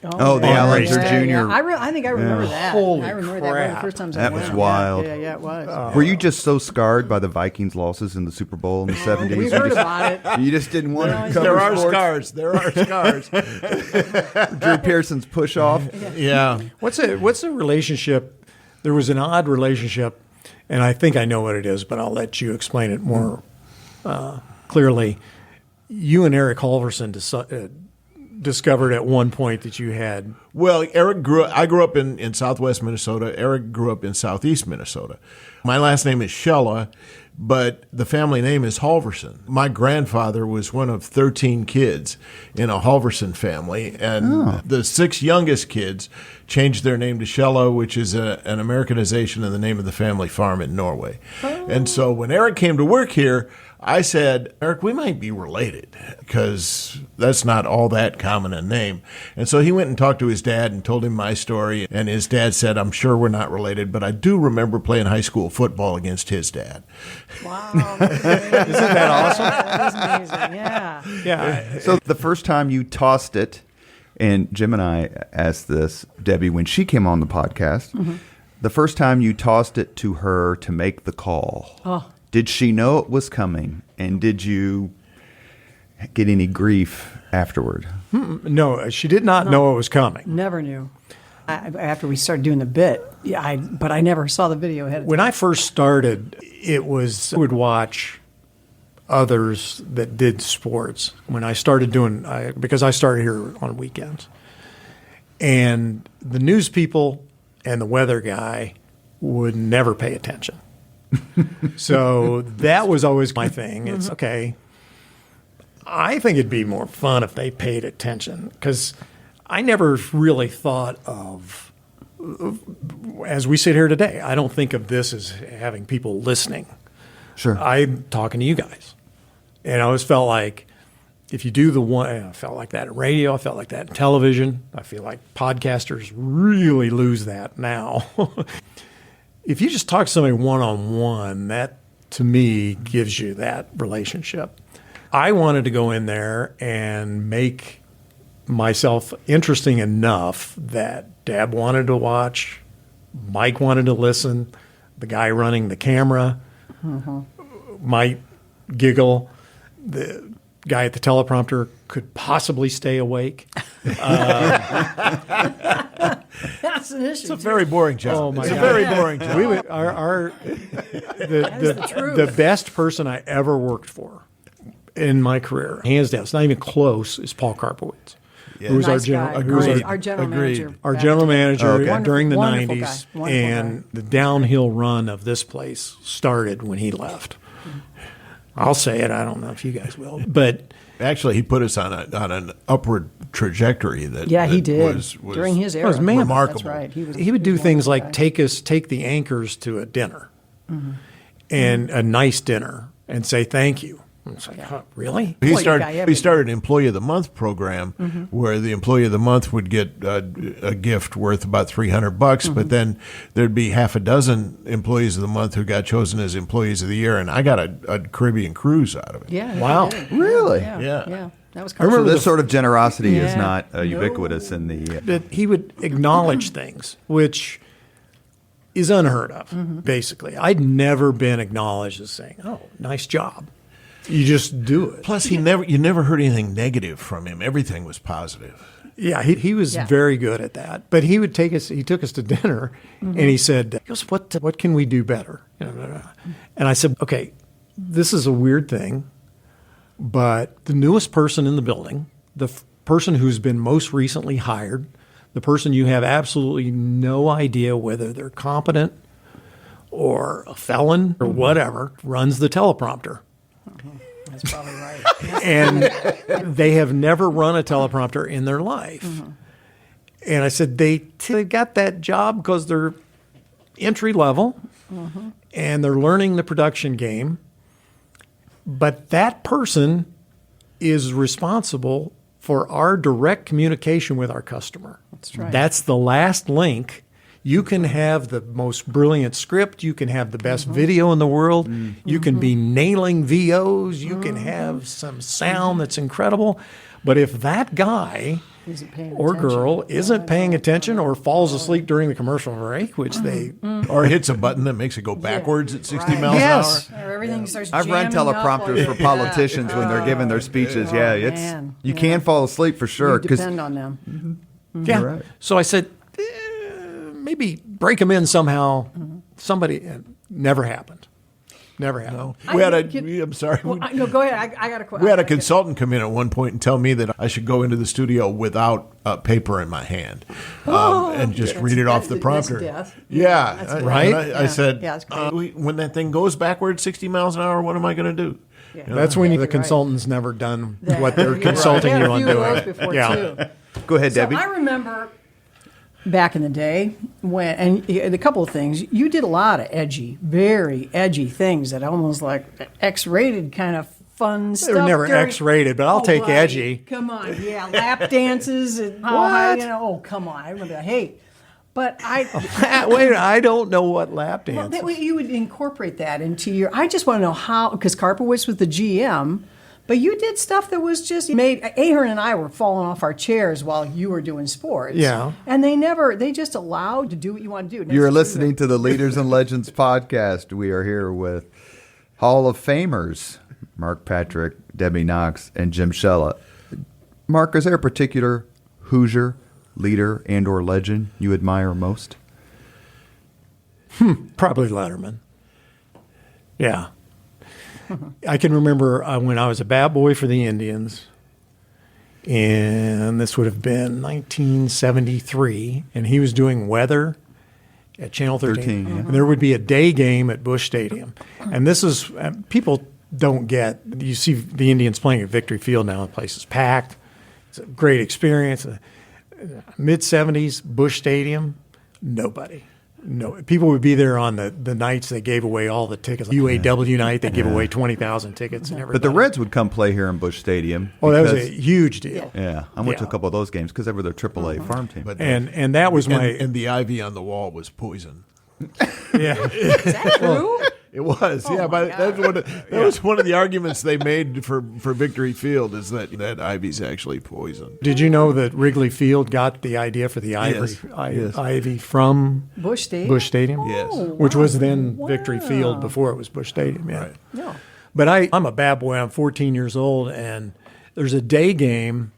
Oh, the Allenser Jr. Yeah. I think I remember that. Holy I remember that one of the crap. first times I That went. was wild. Yeah, it was. Were you just so scarred by the Vikings' losses in the Super Bowl in the 70s? We heard about it. You just didn't want to cover There are sports? scars. There are scars. Drew Pearson's push off. Yeah. What's the relationship? There was an odd relationship, and I think I know what it is, but I'll let you explain it more clearly. You and Eric Halverson discovered at one point that you had. Well, I grew up in southwest Minnesota. Eric grew up in southeast Minnesota. My last name is Shella, but the family name is Halverson. My grandfather was one of 13 kids in a Halverson family, and the 6 youngest kids changed their name to Shella, which is an Americanization of the name of the family farm in Norway. And so when Eric came to work here, I said, Eric, we might be related because that's not all that common a name. And so he went and talked to his dad and told him my story. And his dad said, I'm sure we're not related, but I do remember playing high school football against his dad. Wow. Isn't that awesome? That is amazing. Yeah. Yeah. So the first time you tossed it, and Jim and I asked this, Debbie, when she came on the podcast, the first time you tossed it to her to make the call, did she know it was coming? And did you get any grief afterward? No, she did not know it was coming. Never knew. After we started doing the bit, but I never saw the video ahead of time. When I first started, I would watch others that did sports. When I started because I started here on weekends. And the news people and the weather guy would never pay attention. So that was always my thing. It's okay. I think it'd be more fun if they paid attention because I never really thought of, as we sit here today, I don't think of this as having people listening. Sure. I'm talking to you guys. And I always felt like if you do the one, I felt like that in radio, I felt like that in television. I feel like podcasters really lose that now. If you just talk to somebody one-on-one, that to me gives you that relationship. I wanted to go in there and make myself interesting enough that Deb wanted to watch, Mike wanted to listen, the guy running the camera might giggle, the guy at the teleprompter could possibly stay awake. That's an issue. It's a very boring job. Oh my it's God. a very boring job. The best person I ever worked for in my career, hands down, it's not even close, is Paul Karpowitz. Yeah. Who was Nice guy. Our general manager. our general manager during the Wonderful 90s. guy. Wonderful And guy. the downhill run of this place started when he left. I'll say it. I don't know if you guys will. But Actually, he put us on an upward trajectory that he that did was during his era. was mammoth. remarkable. That's right. he would do was things a like wonderful guy. take the anchors to a dinner and a nice dinner and say thank you. It's like, huh, really? He Well, you started. got He everything. started an Employee of the Month program, where the Employee of the Month would get a gift worth about $300, but then there'd be half a dozen Employees of the Month who got chosen as Employees of the Year, and I got a Caribbean cruise out of it. Yeah. Wow. he did. Really? Yeah. That was I remember cool. this sort of generosity is Yeah. not No. ubiquitous in the. That he would acknowledge things, which is unheard of, basically. I'd never been acknowledged as saying, oh, nice job. You just do it. Plus, you never heard anything negative from him. Everything was positive. Yeah, he was Yeah. very good at that. But he took us to dinner, and he said, he goes, what can we do better? And I said, okay, this is a weird thing, but the newest person in the building, the person who's been most recently hired, the person you have absolutely no idea whether they're competent or a felon or whatever, runs the teleprompter. That's probably right. And they have never run a teleprompter in their life. And I said, they got that job because they're entry level and they're learning the production game. But that person is responsible for our direct communication with our customer. That's right. That's the last link. You can have the most brilliant script. You can have the best video in the world. You can be nailing VOs. You can have some sound that's incredible. But if that guy Isn't paying or attention. girl isn't paying attention or falls asleep during the commercial break, which they Or hits a button that makes it go backwards at 60 Right. miles Yes. an hour. Or everything starts I've run jamming up teleprompters on for you. politicians when they're giving their speeches. Yeah, it's man. you Yeah. can fall asleep for sure You because depend on them. yeah. right. So I said, maybe break them in somehow. Somebody never happened. Never happened. We had Can- I'm sorry. Well, no, go ahead. I got a question. We had a consultant come in at one point and tell me that I should go into the studio without paper in my hand and just read it off the prompter. death. Yeah, That's right. I said, Yeah, it's great. when that thing goes backwards 60 miles an hour, what am I going to do? Yeah. That's when Yeah, the you're consultant's never done right. what they're You're right. consulting We had you a on few of doing. those before, Yeah. too. go ahead, So Debbie. I remember back in the day when, and a couple of things, you did a lot of very edgy things that almost like X-rated kind of fun stuff. They were never during- X-rated, but I'll take buddy, edgy. Come on, yeah, lap dances and What? oh, come on, I remember that. Hey, but Wait, I don't know what lap well, dance. that, you would incorporate that into your. I just want to know how, because Karpowitz was the GM. But you did stuff that was just made. Ahern and I were falling off our chairs while you were doing sports. Yeah. And they just allowed to do what you want to do. You're listening to the Leaders and Legends podcast. We are here with Hall of Famers Mark Patrick, Debbie Knox, and Jim Shella. Mark, is there a particular Hoosier leader and or legend you admire most? Probably Letterman. Yeah. I can remember when I was a bad boy for the Indians, and this would have been 1973, and he was doing weather at Channel 13. yeah. And there would be a day game at Busch Stadium. And this is, people don't get, you see the Indians playing at Victory Field now, the place is packed. It's a great experience. Mid-'70s, Busch Stadium, nobody. No, people would be there on the nights they gave away all the tickets. UAW night, they give away 20,000 tickets and everything. But the Reds would come play here in Busch Stadium. Oh, that was a huge deal. Yeah, I went to a couple of those games because they were their AAA farm team. But and that was and the ivy on the wall was poison. Yeah. Is that true? It was, but that was one of the arguments they made for Victory Field is that ivy's actually poison. Did you know that Wrigley Field got the idea for the ivy from Busch Stadium? Busch Stadium? Yes. Which was then Victory Field before it was Busch Stadium. Yeah. Right. No. But I'm a bad boy. I'm 14 years old, and there's a day game,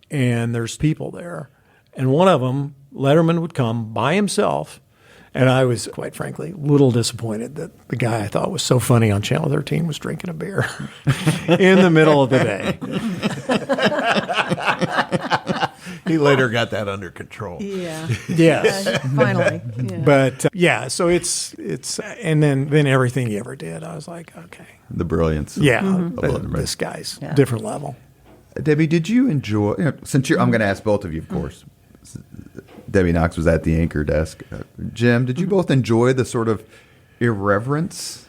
and there's people there. And one of them, Letterman, would come by himself. And I was, quite frankly, a little disappointed that the guy I thought was so funny on Channel 13 was drinking a beer in the middle of the day. He later got that under control. Yeah. Yes. Finally. Yeah. But, so it's and then everything he ever did, I was like, okay. The brilliance. This guy's different level. Debbie, did you enjoy, since I'm going to ask both of you, of course, Debbie Knox was at the anchor desk. Jim, did you both enjoy the sort of irreverence,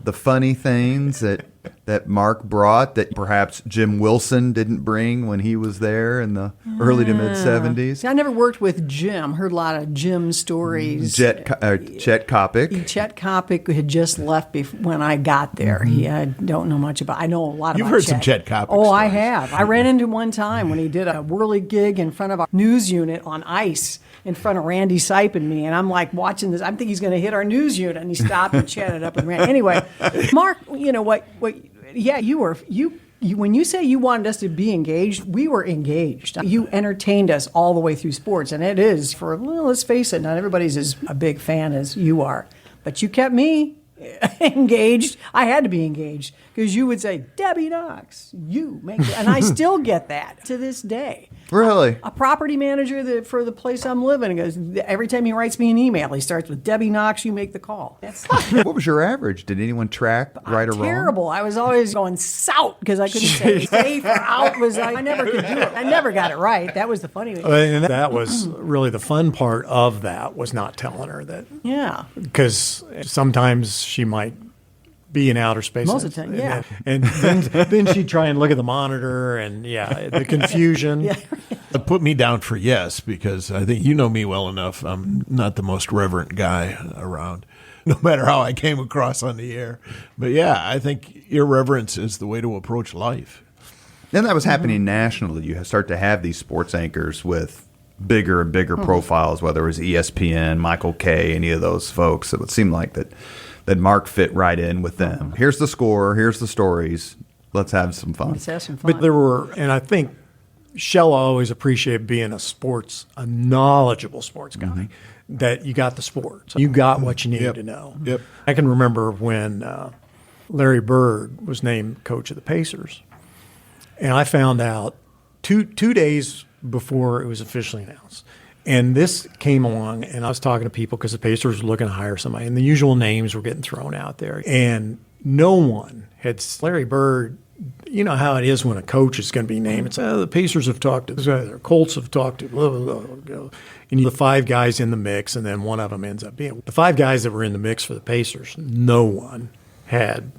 the funny things that Mark brought that perhaps Jim Wilson didn't bring when he was there in the early to mid-'70s? See, I never worked with Jim. Heard a lot of Jim stories. Chet Kopic. Chet Kopic had just left when I got there. I don't know much about. I know a lot You've about. heard some Chet Kopic. Oh, stories. I have. I ran into one time when he did a whirly gig in front of our news unit on ice in front of Randy Sipe and me, and I'm like watching this. I think he's going to hit our news unit, and he stopped and chatted up with Randy. Anyway, Mark, you know what? Yeah, you when you say you wanted us to be engaged, we were engaged. You entertained us all the way through sports, and it is let's face it, not everybody's as a big fan as you are, but you kept me engaged. I had to be engaged because you would say, Debbie Knox, you make it. And I still get that to this day. Really? A property manager for the place I'm living goes, every time he writes me an email, he starts with, Debbie Knox, you make the call. What was your average? Did anyone track right or wrong? Terrible. I was always going south because I couldn't say safe or out. I never could do it. I never got it right. That was the funny thing. And that was really the fun part of that, was not telling her that. Yeah. Because sometimes she might be in outer space. Most of the time, yeah. And then she'd try and look at the monitor and, the confusion. Yeah. Put me down for yes, because I think you know me well enough. I'm not the most reverent guy around, no matter how I came across on the air. But, I think irreverence is the way to approach life. Then that was happening nationally. You start to have these sports anchors with bigger and bigger profiles, whether it was ESPN, Michael Kay, any of those folks. It would seem like that Mark fit right in with them. Here's the score. Here's the stories. Let's have some fun. Let's have some fun. But there were, and I think Shella always appreciated being a knowledgeable sports guy, that you got the sports. You got what you needed to know. Yep. I can remember when Larry Bird was named coach of the Pacers. And I found out two days before it was officially announced. And this came along, and I was talking to people because the Pacers were looking to hire somebody, and the usual names were getting thrown out there. And no one had Larry Bird. You know how it is when a coach is going to be named. It's, the Pacers have talked to this guy, the Colts have talked to, blah, blah, blah, blah. And the five guys in the mix, and then one of them ends up being. The five guys that were in the mix for the Pacers, no one had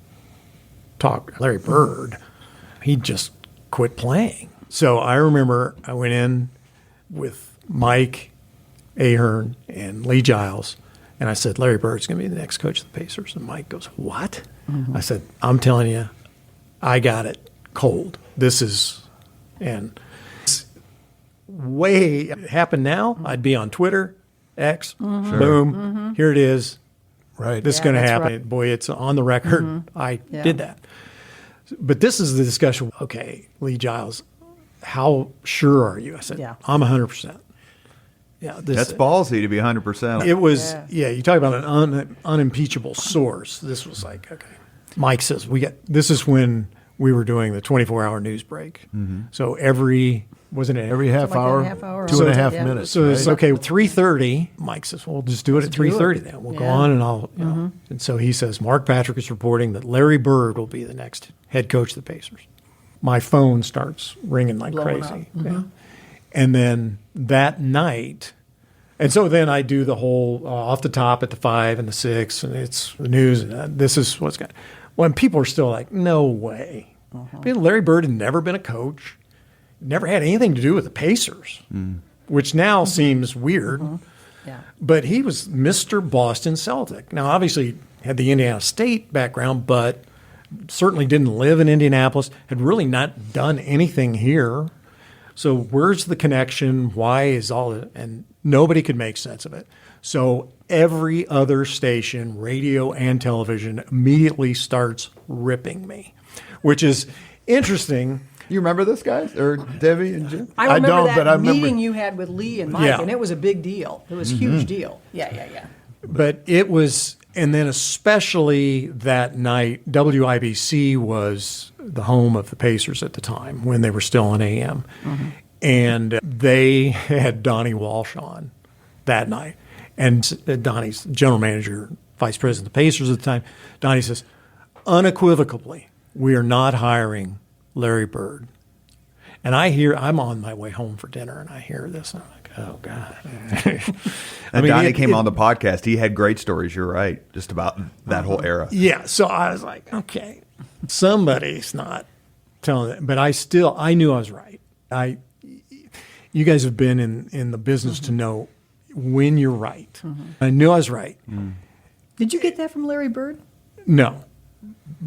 talked. Larry Bird, he just quit playing. So I remember I went in with Mike Ahern and Lee Giles, and I said, Larry Bird's going to be the next coach of the Pacers. And Mike goes, what? I said, I'm telling you, I got it cold. This is, and way it happened now, I'd be on Twitter, X, boom, here it is. Right. This is going to happen. right. Boy, it's on the record. I did that. But this is the discussion. Okay, Lee Giles, how sure are you? I said, I'm 100%. Yeah, that's ballsy to be 100%. It was, you talk about an unimpeachable source. This was like, okay. Mike says, this is when we were doing the 24-hour news break. So every half hour, half hour 2.5 minutes. So it's okay, 3:30, Mike says, well, just do it at 3:30 then. We'll go on and I'll, And so he says, Mark Patrick is reporting that Larry Bird will be the next head coach of the Pacers. My phone starts ringing like Blowing crazy. up. And then that night, and so then I do the whole off the top at the 5 and the 6, and it's the news. And this is what's going. When people are still like, no way. I mean, Larry Bird had never been a coach, never had anything to do with the Pacers, which now seems weird. Yeah. But he was Mr. Boston Celtic. Now, obviously, had the Indiana State background, but certainly didn't live in Indianapolis, had really not done anything here. So where's the connection? Why is all it? And nobody could make sense of it. So every other station, radio and television, immediately starts ripping me, which is interesting. You remember this, guys? Or Debbie and Jim? I remember don't, that but I remember- meeting you had with Lee and Mike, Yeah. and it was a big deal. It was a huge deal. Yeah. But it was, and then especially that night, WIBC was the home of the Pacers at the time when they were still on AM. And they had Donnie Walsh on that night. And Donnie's general manager, vice president of the Pacers at the time, Donnie says, unequivocally, we are not hiring Larry Bird. And I'm on my way home for dinner, and I hear this, and I'm like, oh, God. Donnie came on the podcast. He had great stories, you're right, just about that whole era. Yeah, so I was like, okay, somebody's not telling it. But I knew I was right. You guys have been in the business to know when you're right. I knew I was right. Did you get that from Larry Bird? No.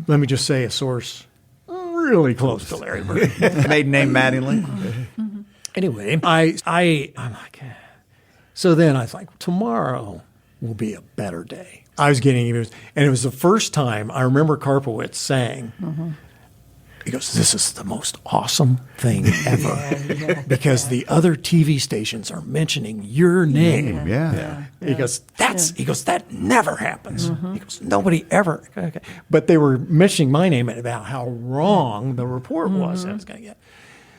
Let me just say a source really close to Larry Bird. Maiden name Mattingly. Anyway, I'm like, so then I was like, tomorrow will be a better day. I was getting even, and it was the first time I remember Karpowitz saying, he goes, this is the most awesome thing ever because the other TV stations are mentioning your name. Yeah. He goes, that never happens. He goes, nobody ever. Okay. But they were mentioning my name about how wrong the report was I was going to get.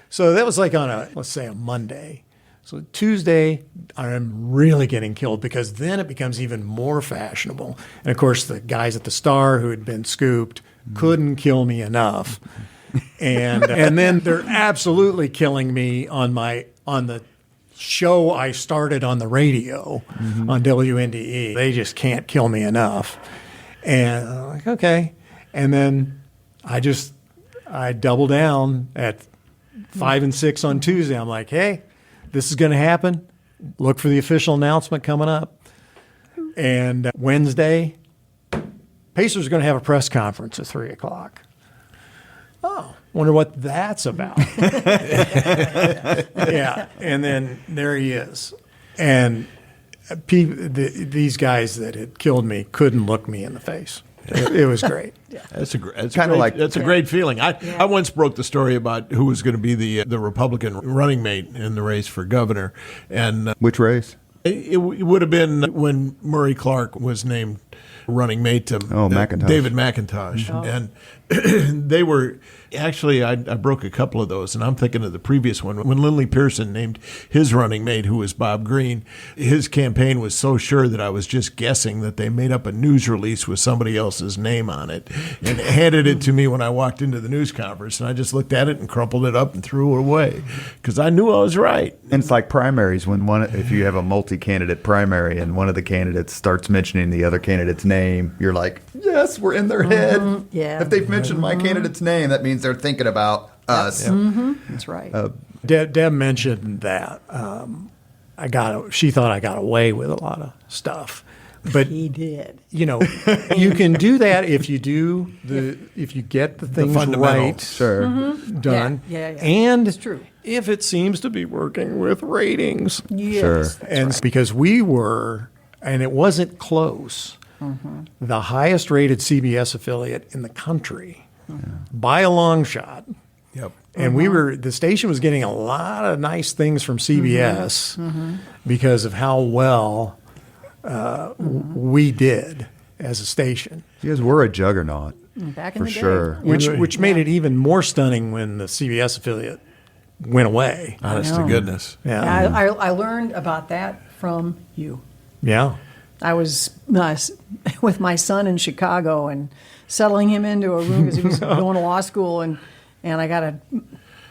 So that was like on let's say a Monday. So Tuesday, I'm really getting killed because then it becomes even more fashionable. And of course, the guys at the Star who had been scooped couldn't kill me enough. And then they're absolutely killing me on the show I started on the radio on WNDE. They just can't kill me enough. And I'm like, okay. And then I double down at 5 and 6 on Tuesday. I'm like, hey, this is going to happen. Look for the official announcement coming up. And Wednesday, Pacers are going to have a press conference at 3 o'clock. Oh, wonder what that's about. Yeah, and then there he is. And these guys that had killed me couldn't look me in the face. It was great. That's a great feeling. I once broke the story about who was going to be the Republican running mate in the race for governor, and Which race? it would have been when Murray Clark was named running mate to McIntosh. David McIntosh, and they were actually I broke a couple of those, and I'm thinking of the previous one when Lindley Pearson named his running mate, who was Bob Green. His campaign was so sure that I was just guessing that they made up a news release with somebody else's name on it and handed it to me when I walked into the news conference, and I just looked at it and crumpled it up and threw it away because I knew I was right. And it's like primaries when if you have a multi-candidate primary and one of the candidates starts mentioning the other candidate's name, you're like, yes, we're in their head. Yeah. If they've mentioned my candidate's name, that means they're thinking about us. That's right. Deb mentioned that she thought I got away with a lot of stuff. But He did. you can do that if you get the things right Sure. done. Yeah. And It's true. if it seems to be working with ratings. Yes. Sure. And because we were, and it wasn't close, the highest rated CBS affiliate in the country by a long shot. Yep. And the station was getting a lot of nice things from CBS because of how well we did as a station. You guys were a juggernaut. Back in For the day. sure. Which made it even more stunning when the CBS affiliate went away. Honest to goodness. Yeah. I learned about that from you. Yeah. I was with my son in Chicago and settling him into a room because he was going to law school, and I got a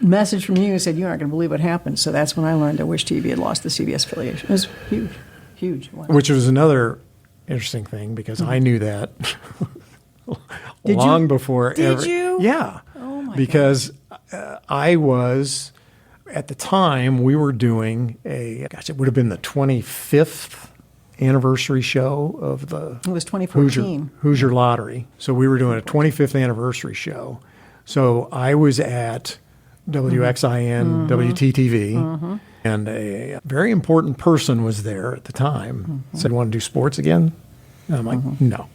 message from you said, "You're not going to believe what happened." So that's when I learned I wish TV had lost the CBS affiliation. It was huge, huge. Wow. Which was another interesting thing because I knew that long before. Did you? Yeah. Oh my because I was, at the time, we were doing it would have been the 25th anniversary show of the It was 2014. Hoosier Lottery. So we were doing a 25th anniversary show. So I was at WXIN, WTTV, and a very important person was there at the time. Said, "Want to do sports again?" And I'm like, "No."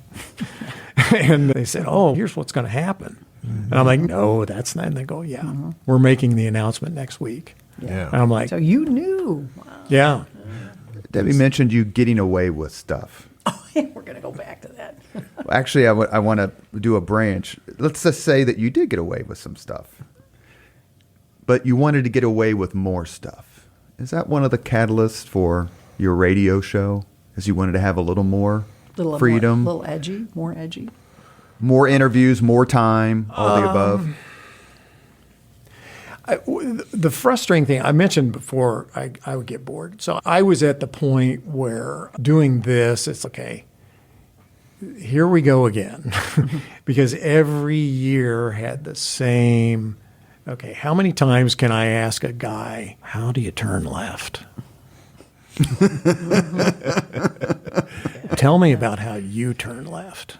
And they said, "Oh, here's what's going to happen." And I'm like, "No, that's not." And they go, "Yeah, we're making the announcement next week." Yeah. And I'm like, So you knew. Wow. "Yeah." Debbie mentioned you getting away with stuff. We're going to go back to that. Actually, I want to do a branch. Let's just say that you did get away with some stuff, but you wanted to get away with more stuff. Is that one of the catalysts for your radio show? Is you wanted to have a little more freedom? A little edgy, more edgy. More interviews, more time, all the above? The frustrating thing, I mentioned before, I would get bored. So I was at the point where doing this, it's okay, here we go again. Because every year had the same, okay, how many times can I ask a guy, how do you turn left? Tell me about how you turn left.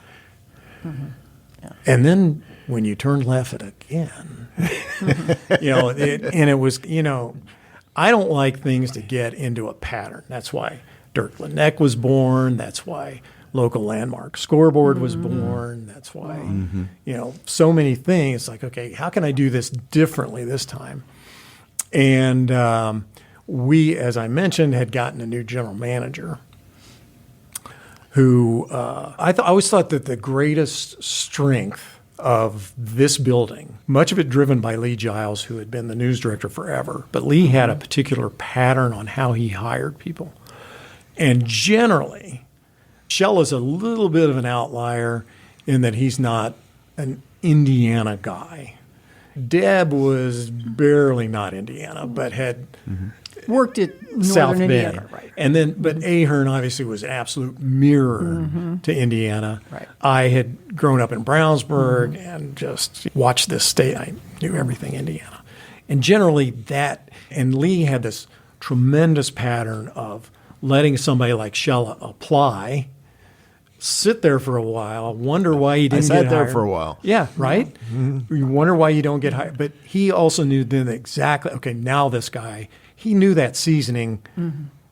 And then when you turn left again, and it was, I don't like things to get into a pattern. That's why Dirk Laneck was born. That's why Local Landmark Scoreboard was born. That's why, so many things. Like, okay, how can I do this differently this time? And we, as I mentioned, had gotten a new general manager who I always thought that the greatest strength of this building, much of it driven by Lee Giles, who had been the news director forever, but Lee had a particular pattern on how he hired people. And generally, Shella's a little bit of an outlier in that he's not an Indiana guy. Deb was barely not Indiana, but had Worked at Northern South Indiana, Bend. right? And then, but Ahern obviously was an absolute mirror to Indiana. Right. I had grown up in Brownsburg and just watched this state. I knew everything Indiana. And generally and Lee had this tremendous pattern of letting somebody like Shella apply, sit there for a while, wonder why he didn't get hired. I sat there for a while. Yeah, right? You wonder why you don't get hired. But he also knew then exactly, okay, now this guy, he knew that seasoning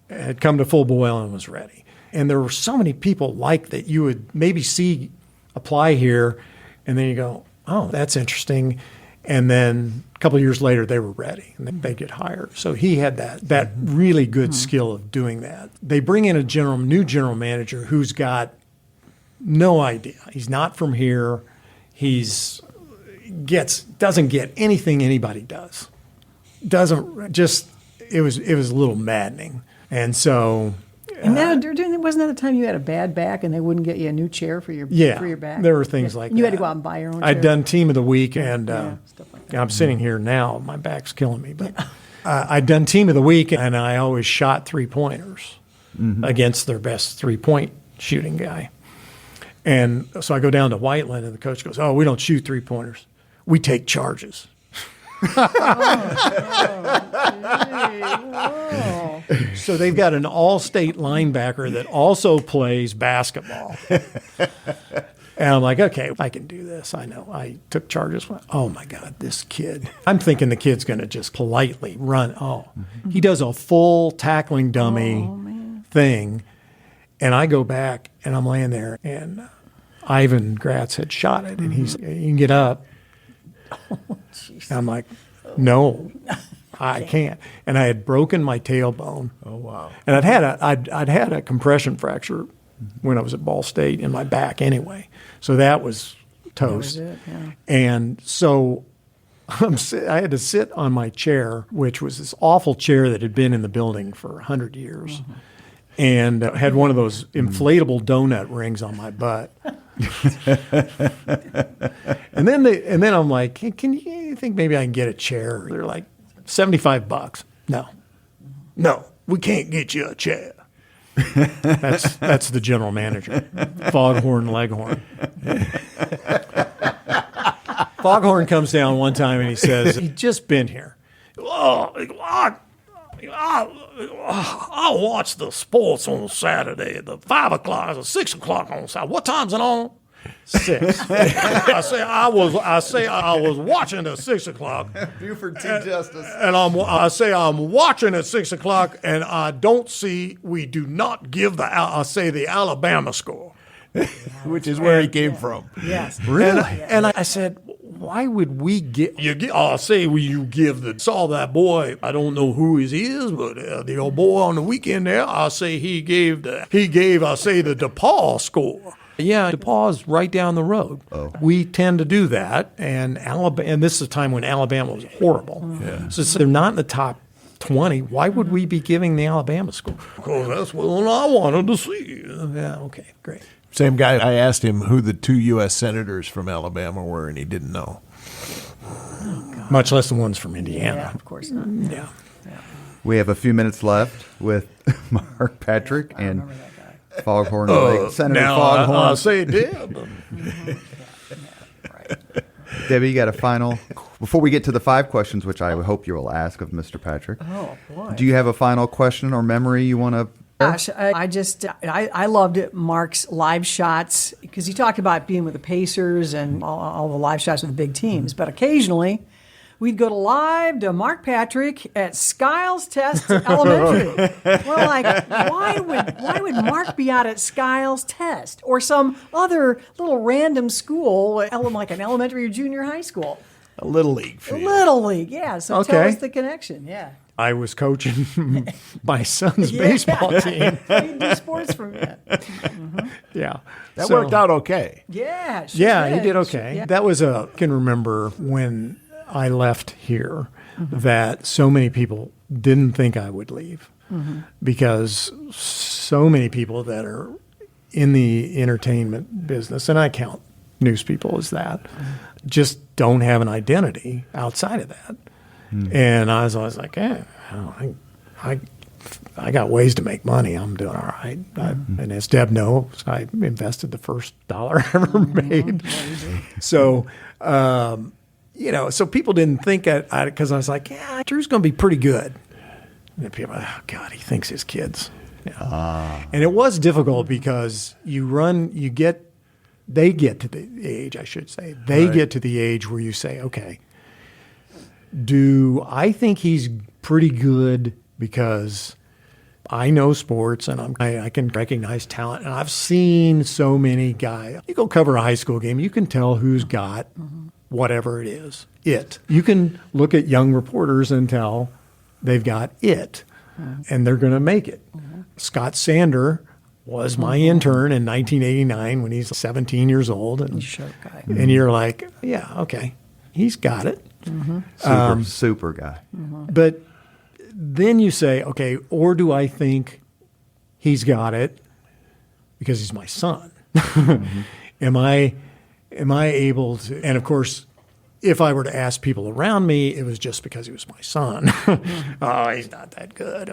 had come to full boil and was ready. And there were so many people like that you would maybe see apply here, and then you go, oh, that's interesting. And then a couple of years later, they were ready, and they get hired. So he had that really good skill of doing that. They bring in a new general manager who's got no idea. He's not from here. Doesn't get anything anybody does. It was a little maddening. And so. And wasn't that the time you had a bad back and they wouldn't get you a new chair for your back? There were things like that. You had to go out and buy your own chair. I'd done Team of the Week, and stuff like that. I'm sitting here now. My back's killing me. But I'd done Team of the Week, and I always shot three-pointers against their best three-point shooting guy. And so I go down to Whiteland, and the coach goes, oh, we don't shoot three-pointers. We take charges. So they've got an all-state linebacker that also plays basketball. And I'm like, okay, I can do this. I know. I took charges. Oh, my God, this kid. I'm thinking the kid's going to just politely run. Oh, he does a full tackling dummy thing. And I go back, and I'm laying there, and Ivan Gratz had shot it. And he's, you can get up. And I'm like, no, I can't. And I had broken my tailbone. Oh, wow. And I'd had a compression fracture when I was at Ball State in my back anyway. So that was toast. That was it, yeah. And so I had to sit on my chair, which was this awful chair that had been in the building for 100 years. And had one of those inflatable donut rings on my butt. And then I'm like, hey, you think maybe I can get a chair? They're like, $75. No, we can't get you a chair. That's the general manager, Foghorn Leghorn. Foghorn comes down one time and he says, he'd just been here. I watch the sports on Saturday at the 5 o'clock or 6 o'clock on Saturday. What time's it on? 6. I say I was watching at 6 o'clock. Buford T. Justice. And I'm watching at 6 o'clock, and I don't see. We do not give the Alabama score, which is where he came from. Yes, really. And I said, why would we get? I say, will you give saw that boy? I don't know who he is, but the old boy on the weekend there. I say he gave the DePaul score. Yeah, DePaul's right down the road. Oh. We tend to do that, and this is a time when Alabama was horrible. Yeah. So they're not in the top 20. Why would we be giving the Alabama score? Because that's what I wanted to see. Yeah, okay, great. Same guy, I asked him who the 2 U.S. senators from Alabama were, and he didn't know. Oh, much less the ones from Indiana. Yeah, of course not. Yeah. We have a few minutes left with Mark Patrick and Foghorn Lake. Senator Foghorn. I'll say Deb. Right. Debbie, you got a final? Before we get to the 5 questions, which I hope you will ask of Mr. Patrick. Oh, boy. Do you have a final question or memory you want to? Gosh, I loved Mark's live shots because he talked about being with the Pacers and all the live shots with the big teams. But occasionally, we'd go to Mark Patrick at Skiles Test Elementary. We're like, why would Mark be out at Skiles Test or some other little random school, like an elementary or junior high school? A little league. Little league, yeah. So tell us the connection, yeah. I was coaching my son's baseball team. You do sports from that. Mm-hmm. Yeah. That worked out okay. Yeah. Sure yeah, did. he did okay. Yeah. That was I can remember when I left here that so many people didn't think I would leave because so many people that are in the entertainment business, and I count news people as that, just don't have an identity outside of that. And I was always like, I got ways to make money. I'm doing all right. And as Deb knows, I invested the first dollar I ever made. So, so people didn't think because I was like, yeah, Drew's going to be pretty good. And people, oh God, he thinks his kids. Yeah. And it was difficult because they get to the age, I should say. They get to the age where you say, okay, do I think he's pretty good because I know sports and I can recognize talent. And I've seen so many guys. You go cover a high school game, you can tell who's got whatever it is. You can look at young reporters and tell they've got it, and they're going to make it. Scott Sander was my intern in 1989 when he's 17 years old. And, and you're like, yeah, okay, he's got it. Super guy. But then you say, okay, or do I think he's got it because he's my son? Am I able to? And of course, if I were to ask people around me, it was just because he was my son. Oh, he's not that good.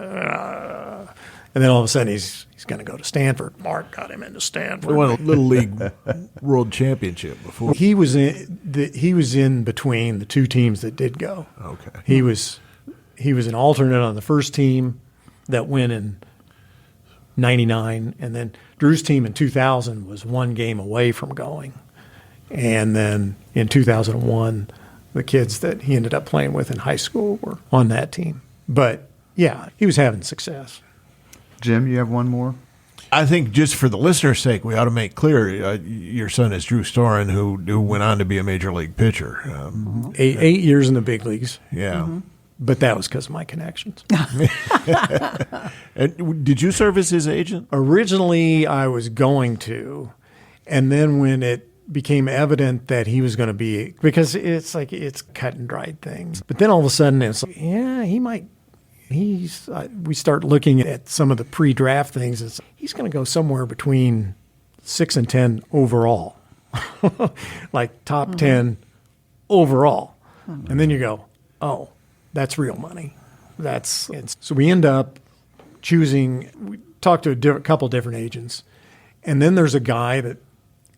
And then all of a sudden, he's going to go to Stanford. Mark got him into Stanford. We won a Little League World Championship before. He was in between the 2 teams that did go. Okay. He was an alternate on the first team that went in 99, and then Drew's team in 2000 was 1 game away from going. And then in 2001, the kids that he ended up playing with in high school were on that team. But, yeah, he was having success. Jim, you have one more? I think just for the listener's sake, we ought to make clear your son is Drew Storen, who went on to be a major league pitcher. 8 years in the big leagues. Yeah. But that was because of my connections. And did you serve as his agent? Originally, I was going to. And then when it became evident that he was going to be, because it's cut and dried things. But then all of a sudden, it's like, yeah, he might. We start looking at some of the pre-draft things. He's going to go somewhere between 6 and 10 overall, like top 10 overall. And then you go, oh, that's real money. So we end up we talked to a couple different agents. And then there's a guy that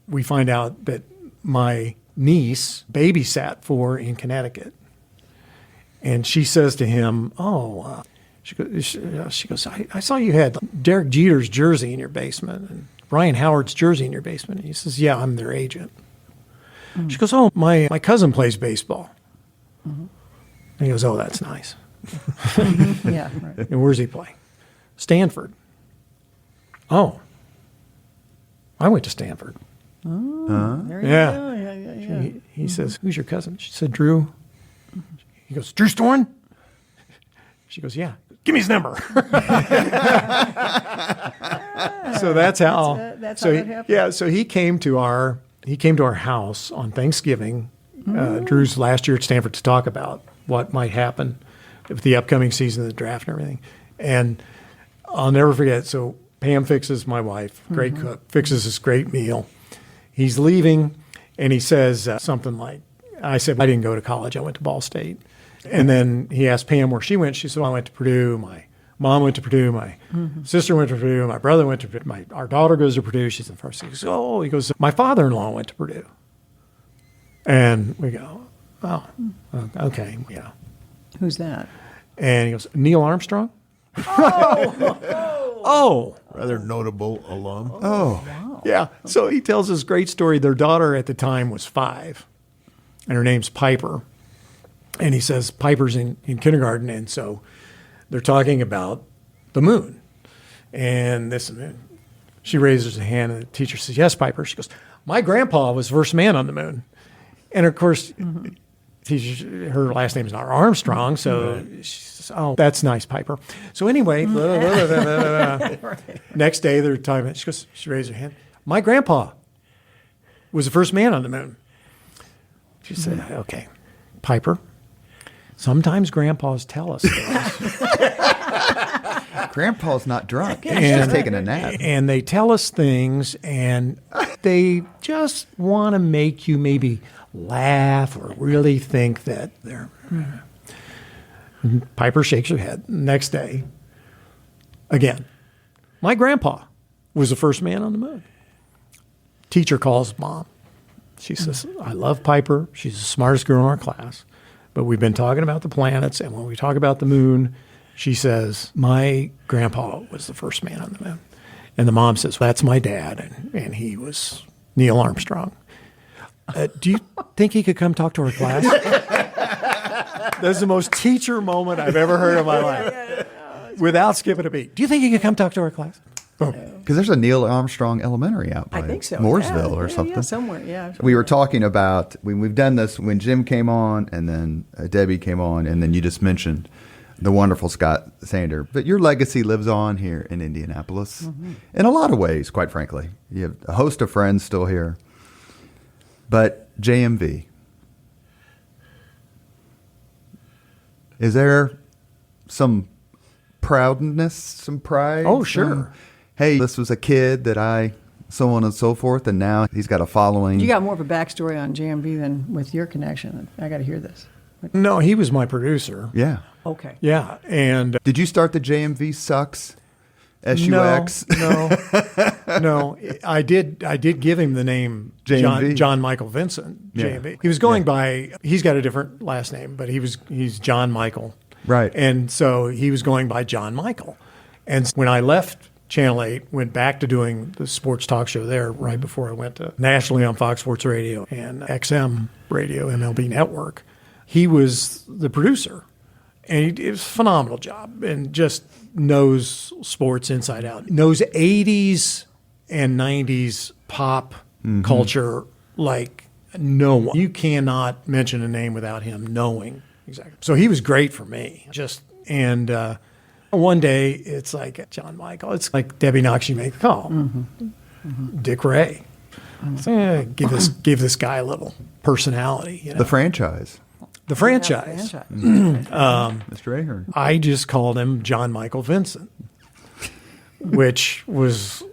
we find out that my niece babysat for in Connecticut. And she says to him, she goes, I saw you had Derek Jeter's jersey in your basement and Ryan Howard's jersey in your basement. And he says, yeah, I'm their agent. She goes, oh, my cousin plays baseball. And he goes, oh, that's nice. Yeah, right. And where's he play? Stanford. Oh, I went to Stanford. There you Yeah. go. Yeah. He says, who's your cousin? She said, Drew. He goes, Drew Storn? She goes, yeah. Give me his number. So that's how that happened. Yeah, so he came to our house on Thanksgiving, Drew's last year at Stanford, to talk about what might happen with the upcoming season of the draft and everything. And I'll never forget. So Pam fixes, my wife, great cook, fixes this great meal. He's leaving, and he says something like, I said, I didn't go to college. I went to Ball State. And then he asked Pam where she went. She said, well, I went to Purdue. My mom went to Purdue. My sister went to Purdue. My brother went to Purdue. Our daughter goes to Purdue. She's in first. He goes, my father-in-law went to Purdue. And we go, oh, okay, yeah. Who's that? And he goes, Neil Armstrong? Oh. Rather notable alum. Oh. Wow. Yeah. So he tells this great story. Their daughter at the time was 5, and her name's Piper. And he says Piper's in kindergarten, and so they're talking about the moon. And she raises her hand, and the teacher says, yes, Piper. She goes, my grandpa was the first man on the moon. And, of course, her last name's not Armstrong, so she says, oh, that's nice, Piper. So anyway, next day they're talking about, she raised her hand. My grandpa was the first man on the moon. She said, okay, Piper, sometimes grandpas tell us things. Grandpa's not drunk. He's just taking a nap. And they tell us things, and they just want to make you maybe laugh or really think that they're... Piper shakes her head. Next day, again, my grandpa was the first man on the moon. Teacher calls mom. She says, I love Piper. She's the smartest girl in our class. But we've been talking about the planets, and when we talk about the moon, she says, my grandpa was the first man on the moon. And the mom says, well, that's my dad, and he was Neil Armstrong. Do you think he could come talk to our class? That's the most teacher moment I've ever heard in my life. Without skipping a beat. Do you think he could come talk to our class? Because there's a Neil Armstrong Elementary out by I think so. Mooresville or Yeah, something. yeah, somewhere, yeah. We were talking about, we've done this when Jim came on, and then Debbie came on, and then you just mentioned the wonderful Scott Sander. But your legacy lives on here in Indianapolis in a lot of ways, quite frankly. You have a host of friends still here. But JMV, is there some proudness, some pride? Oh, sure. Hey, this was a kid that so on and so forth, and now he's got a following. You got more of a backstory on JMV than with your connection. I got to hear this. No, he was my producer. Yeah. Okay. Yeah, and... Did you start the JMV Sucks? SUX? No. I did give him the name John Michael Vincent, JMV. Yeah. He was going by, he's got a different last name, but he's John Michael. Right. And so he was going by John Michael. And when I left Channel 8, went back to doing the sports talk show there right before I went to nationally on Fox Sports Radio and XM Radio, MLB Network, he was the producer. And he did a phenomenal job and just knows sports inside out. Knows 80s and 90s pop culture like no one. You cannot mention a name without him knowing exactly. So he was great for me. And one day it's like John Michael. It's like Debbie Knox, you make the call. Dick Ray. So, give this guy a little personality. You know? The franchise. The franchise. Mr. Ahern. I just called him John Michael Vincent, which was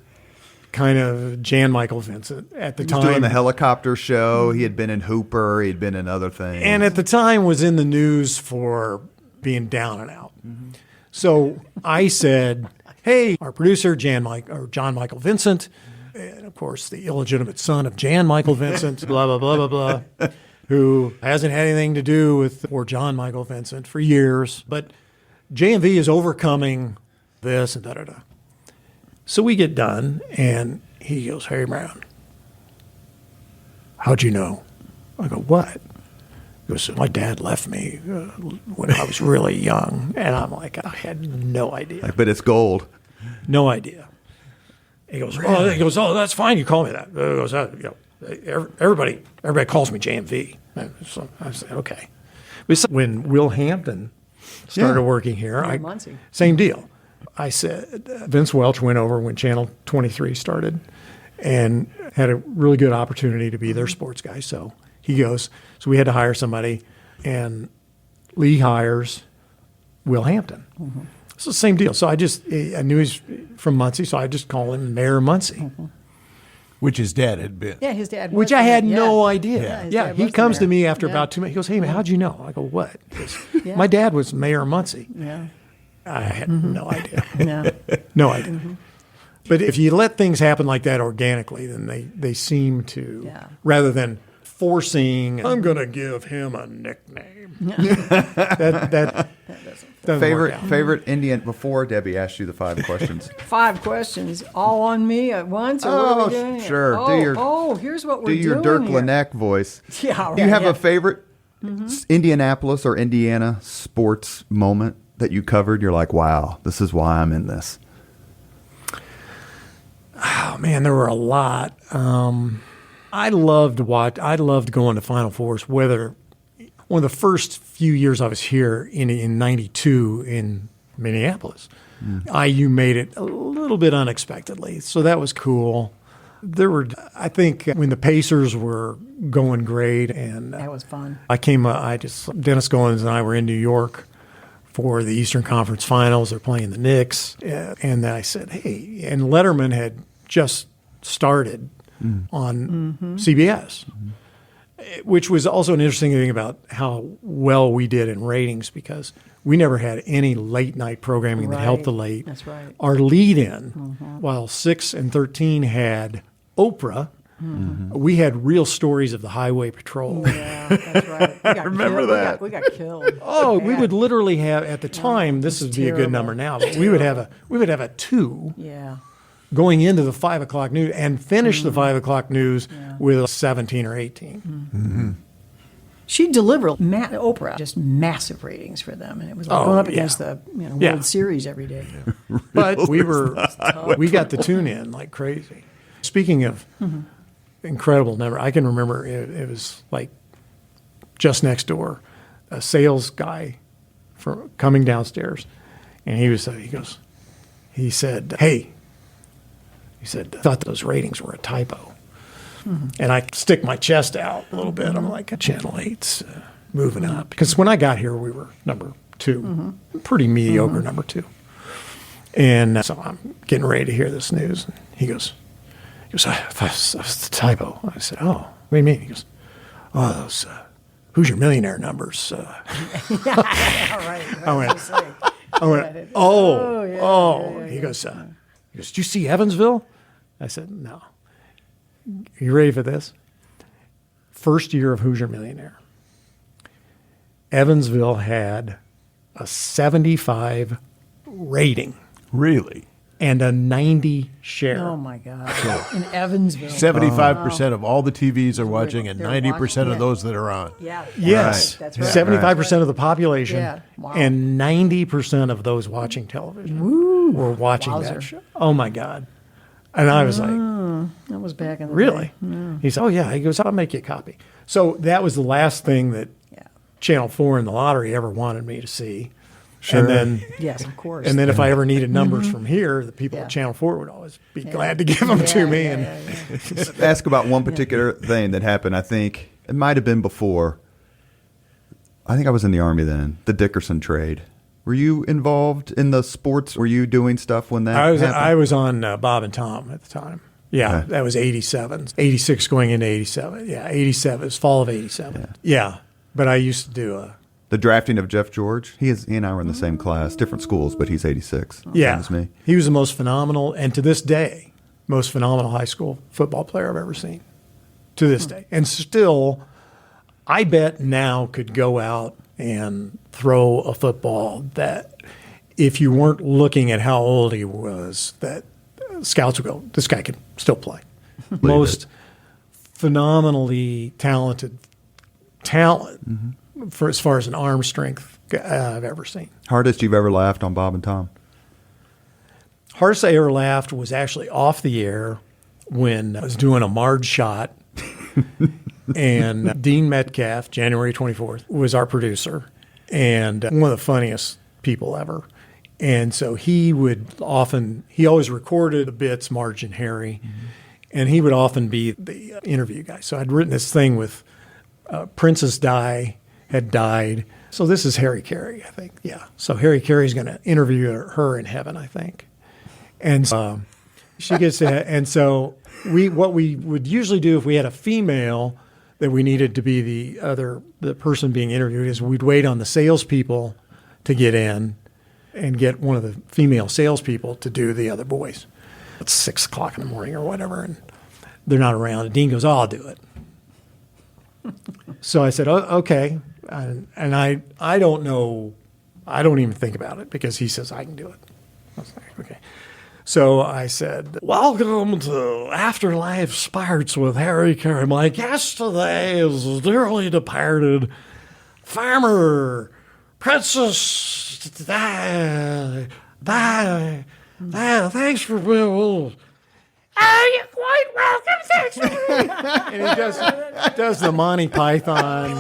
kind of Jan Michael Vincent at the time. He was doing the helicopter show. He had been in Hooper. He had been in other things. And at the time was in the news for being down and out. Mm-hmm. So I said, hey, our producer, John Michael Vincent, and of course the illegitimate son of Jan Michael Vincent, blah, blah, blah, blah, blah, who hasn't had anything to do with or John Michael Vincent for years. But JMV is overcoming this and da-da-da. So we get done, and he goes, hey, man, how'd you know? I go, what? He goes, my dad left me when I was really young. And I'm like, I had no idea. But it's gold. No idea. He goes, oh, that's fine. You call me that. He goes, everybody calls me JMV. So I said, okay. When Will Hampton started working here, same deal. I said, Vince Welch went over when Channel 23 started and had a really good opportunity to be their sports guy. So he goes, so we had to hire somebody, and Lee hires Will Hampton. Mm-hmm. It's the same deal. So I knew he's from Muncie, so I just call him Mayor Muncie. Mm-hmm. Which his dad had been. Yeah, his dad was. Which I had no idea. Yeah, he comes to me after about 2 minutes. He goes, hey, man, how'd you know? I go, what? He goes, my dad was Mayor Muncie. Yeah. I had no idea. No idea. Mm-hmm. But if you let things happen like that organically, then they seem to, rather than forcing, I'm going to give him a nickname. that doesn't favorite Indian, before Debbie asked you the 5 questions. 5 questions, all on me at once? Or what are we doing sure. Here's what we're doing. Do your Dirk Laneck voice. Yeah, right, do you have a favorite Indianapolis or Indiana sports moment that you covered? You're like, wow, this is why I'm in this. Oh man, there were a lot. I loved going to Final Fours. Whether one of the first few years I was here in '92 in Minneapolis, IU made it a little bit unexpectedly, so that was cool. There were, I think, when the Pacers were going great, and that was fun. Dennis Goins and I were in New York for the Eastern Conference Finals. They're playing the Knicks. And then I said, hey, and Letterman had just started on CBS, which was also an interesting thing about how well we did in ratings, because we never had any late night programming that helped the late. That's right. Our lead-in, while 6 and 13 had Oprah, we had real stories of the Highway Patrol. Yeah, that's right. I remember that. We got killed. Oh, we would literally have, at the time, this would be a good number now, but we would have a 2 going into the 5 o'clock news and finish the 5 o'clock news with 17 or 18. Mm-hmm. She delivered Oprah just massive ratings for them, and it was like going up against the World Series every day. But we got the tune in like crazy. Speaking of incredible number, I can remember it was like just next door, a sales guy coming downstairs, and he said, hey, I thought those ratings were a typo. And I stick my chest out a little bit. I'm like, Channel 8's moving up. Because when I got here, we were number 2, pretty mediocre number 2. And so I'm getting ready to hear this news. And he goes, I thought it was a typo. I said, oh, what do you mean? He goes, oh, those Hoosier millionaire numbers. Right. I went, oh. He goes, did you see Evansville? I said, no. You ready for this? First year of Hoosier Millionaire. Evansville had a 75 rating. Really? And a 90 share. Oh, my God. In Evansville. 75% of all the TVs are watching, and 90% of those that are on. Yeah. Yes. That's right. 75% of the population. Yeah. Wow. And 90% of those watching television were watching that show. Oh, my God. And I was like, that was back in the really? day. Yeah. He said, oh, yeah. He goes, I'll make you a copy. So that was the last thing that Channel 4 in the lottery ever wanted me to see. Sure. And then, yes, of course. And then if I ever needed numbers from here, the people at Channel 4 would always be glad to give them to me. Ask about one particular thing that happened. I think it might have been before. I think I was in the Army then, the Dickerson trade. Were you involved in the sports? Were you doing stuff when that happened? I was on Bob and Tom at the time. Yeah, that was 87. 86 going into 87. Yeah, 87. It was fall of 87. Yeah, but I used to do the drafting of Jeff George. He and I were in the same class, different schools, but he's 86. Yeah, Same as me. He was the most phenomenal, and to this day, most phenomenal high school football player I've ever seen. To this day. And still, I bet now could go out and throw a football that if you weren't looking at how old he was, that scouts would go, this guy can still play. Most phenomenally talented talent for as far as an arm strength I've ever seen. Hardest you've ever laughed on Bob and Tom? Hardest I ever laughed was actually off the air when I was doing a Marge shot. And Dean Metcalf, January 24th, was our producer and one of the funniest people ever. And so he always recorded the bits, Marge and Harry, and he would often be the interview guy. So I'd written this thing with Princess Di had died. So this is Harry Carey, I think. Yeah. So Harry Carey's going to interview her in heaven, I think. And she gets to, and so what we would usually do if we had a female that we needed to be the person being interviewed is we'd wait on the salespeople to get in and get one of the female salespeople to do the other boys. It's 6 o'clock in the morning or whatever, and they're not around. And Dean goes, "Oh, I'll do it." So I said, "Oh, okay," and I don't know, I don't even think about it because he says I can do it. I was like, okay. So I said, "Welcome to Afterlife Sparks with Harry Carey. My guest today is dearly departed farmer Princess Di. Thanks for being you're quite welcome. Thanks for being." And he does the Monty Python.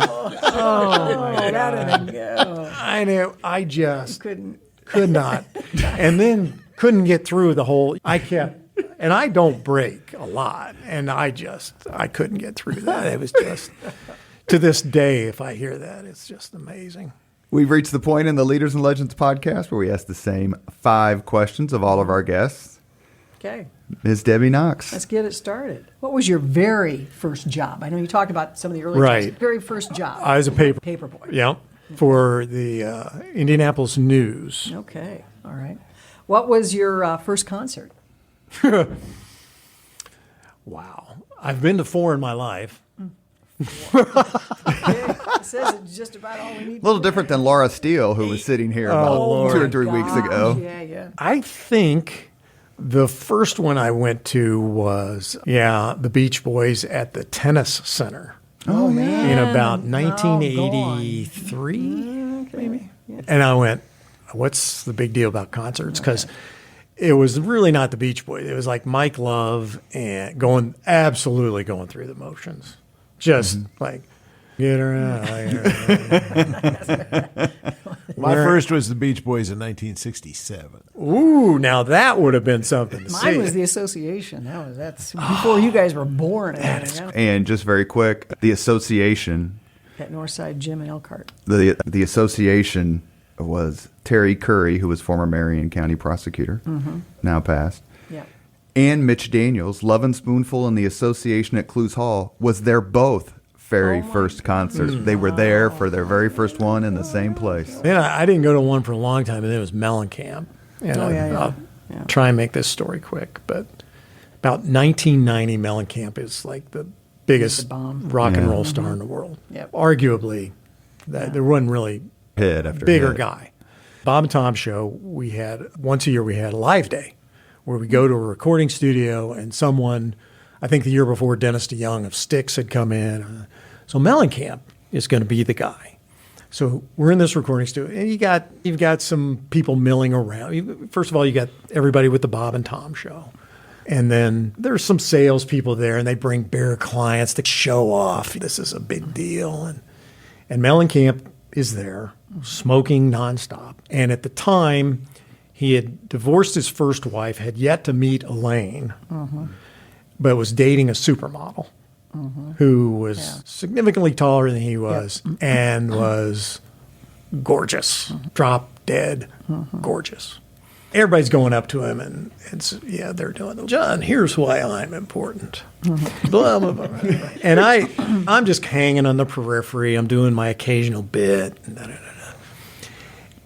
I know. I just could not. And then couldn't get through the whole, and I don't break a lot, and I couldn't get through that. It was just, to this day, if I hear that, it's just amazing. We've reached the point in the Leaders and Legends podcast where we ask the same 5 questions of all of our guests. Okay. Ms. Debbie Knox. Let's get it started. What was your very first job? I know you talked about some of the early jobs. Very first job. I was a paper boy. Yeah, for the Indianapolis News. Okay, all right. What was your first concert? Wow. I've been to 4 in my life. It says it's just about all we need. A little different than Laura Steele, who was sitting here about 2 or 3 weeks ago. Yeah. I think the first one I went to was, the Beach Boys at the Tennis Center. Oh, man. In about 1983, maybe. Yeah. And I went, what's the big deal about concerts? Because it was really not the Beach Boys. It was like Mike Love and absolutely going through the motions. Just like, get around. My first was the Beach Boys in 1967. Ooh, now that would have been something to see. Mine was the Association. That's before you guys were born. And just very quick, the Association. At Northside Gym in Elkhart. The Association was Terry Curry, who was former Marion County prosecutor, now passed. Yeah. And Mitch Daniels, Lovin' Spoonful and the Association at Clues Hall was their both very first concerts. They were there for their very first one in the same place. Man, I didn't go to one for a long time, and it was Mellencamp. And I'll try and make this story quick, but about 1990, Mellencamp is like the biggest rock and roll star in the world. Yep. Arguably, there wasn't really hit after bigger hit. Guy. Bob and Tom show, we had once a year we had a live day where we go to a recording studio and someone, I think the year before Dennis DeYoung of Styx had come in. So Mellencamp is going to be the guy. So we're in this recording studio and you've got some people milling around. First of all, you got everybody with the Bob and Tom show. And then there's some salespeople there and they bring bigger clients to show off. This is a big deal. And Mellencamp is there smoking nonstop. And at the time, he had divorced his first wife, had yet to meet Elaine, but was dating a supermodel who was significantly taller than he was and was gorgeous, drop dead gorgeous. everybody's going up to him, and they're doing, John, here's why I'm important. Blah, blah, blah, blah. And I'm just hanging on the periphery. I'm doing my occasional bit.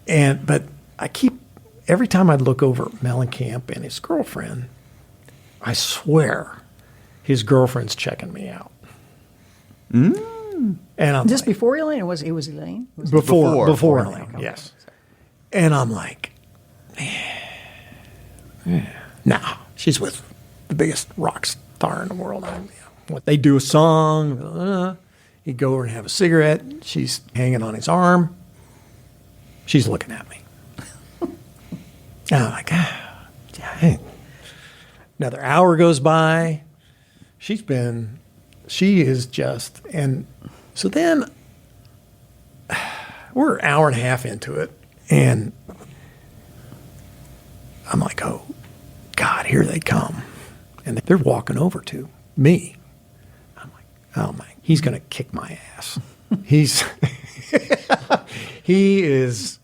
But I keep, every time I'd look over at Mellencamp and his girlfriend, I swear his girlfriend's checking me out. And I'm just like, before Elaine, or was Elaine? Before Elaine, okay. Yes. And I'm like, no, she's with the biggest rock star in the world. They do a song, he'd go over and have a cigarette. She's hanging on his arm. She's looking at me. And I'm like, another hour goes by. She is just, and so then we're an hour and a half into it, and I'm like, oh, God, here they come. And they're walking over to me. I'm like, oh, my, he's going to kick my ass. He is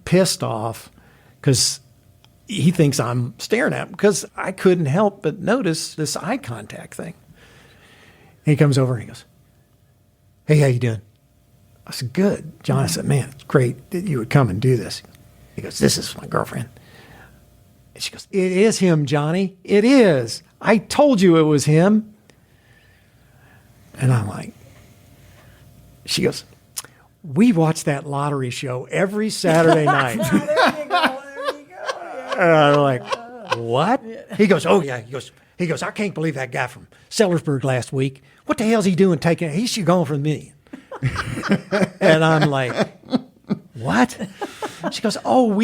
pissed off because he thinks I'm staring at him, because I couldn't help but notice this eye contact thing. He comes over and he goes, hey, how you doing? I said, good. John, I said, man, it's great that you would come and do this. He goes, this is my girlfriend. And she goes, it is him, Johnny. It is. I told you it was him. And I'm like, she goes, we watch that lottery show every Saturday night. There you go. And I'm like, what? He goes, oh, yeah. He goes, I can't believe that guy from Sellersburg last week. What the hell's he doing taking it? He should go for the million. And I'm like, what? She goes, oh,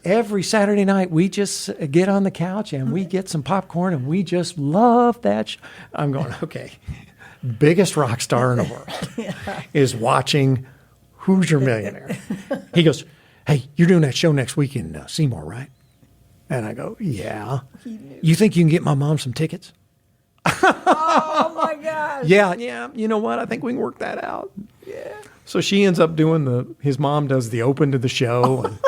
every Saturday night, we just get on the couch and we get some popcorn and we just love that show. I'm going, okay, biggest rock star in the world is watching Hoosier Millionaire. He goes, hey, you're doing that show next week in Seymour, right? And I go, yeah. You think you can get my mom some tickets? Oh, my gosh. Yeah. You know what? I think we can work that out. Yeah. So she ends up doing his mom does the open to the show. And,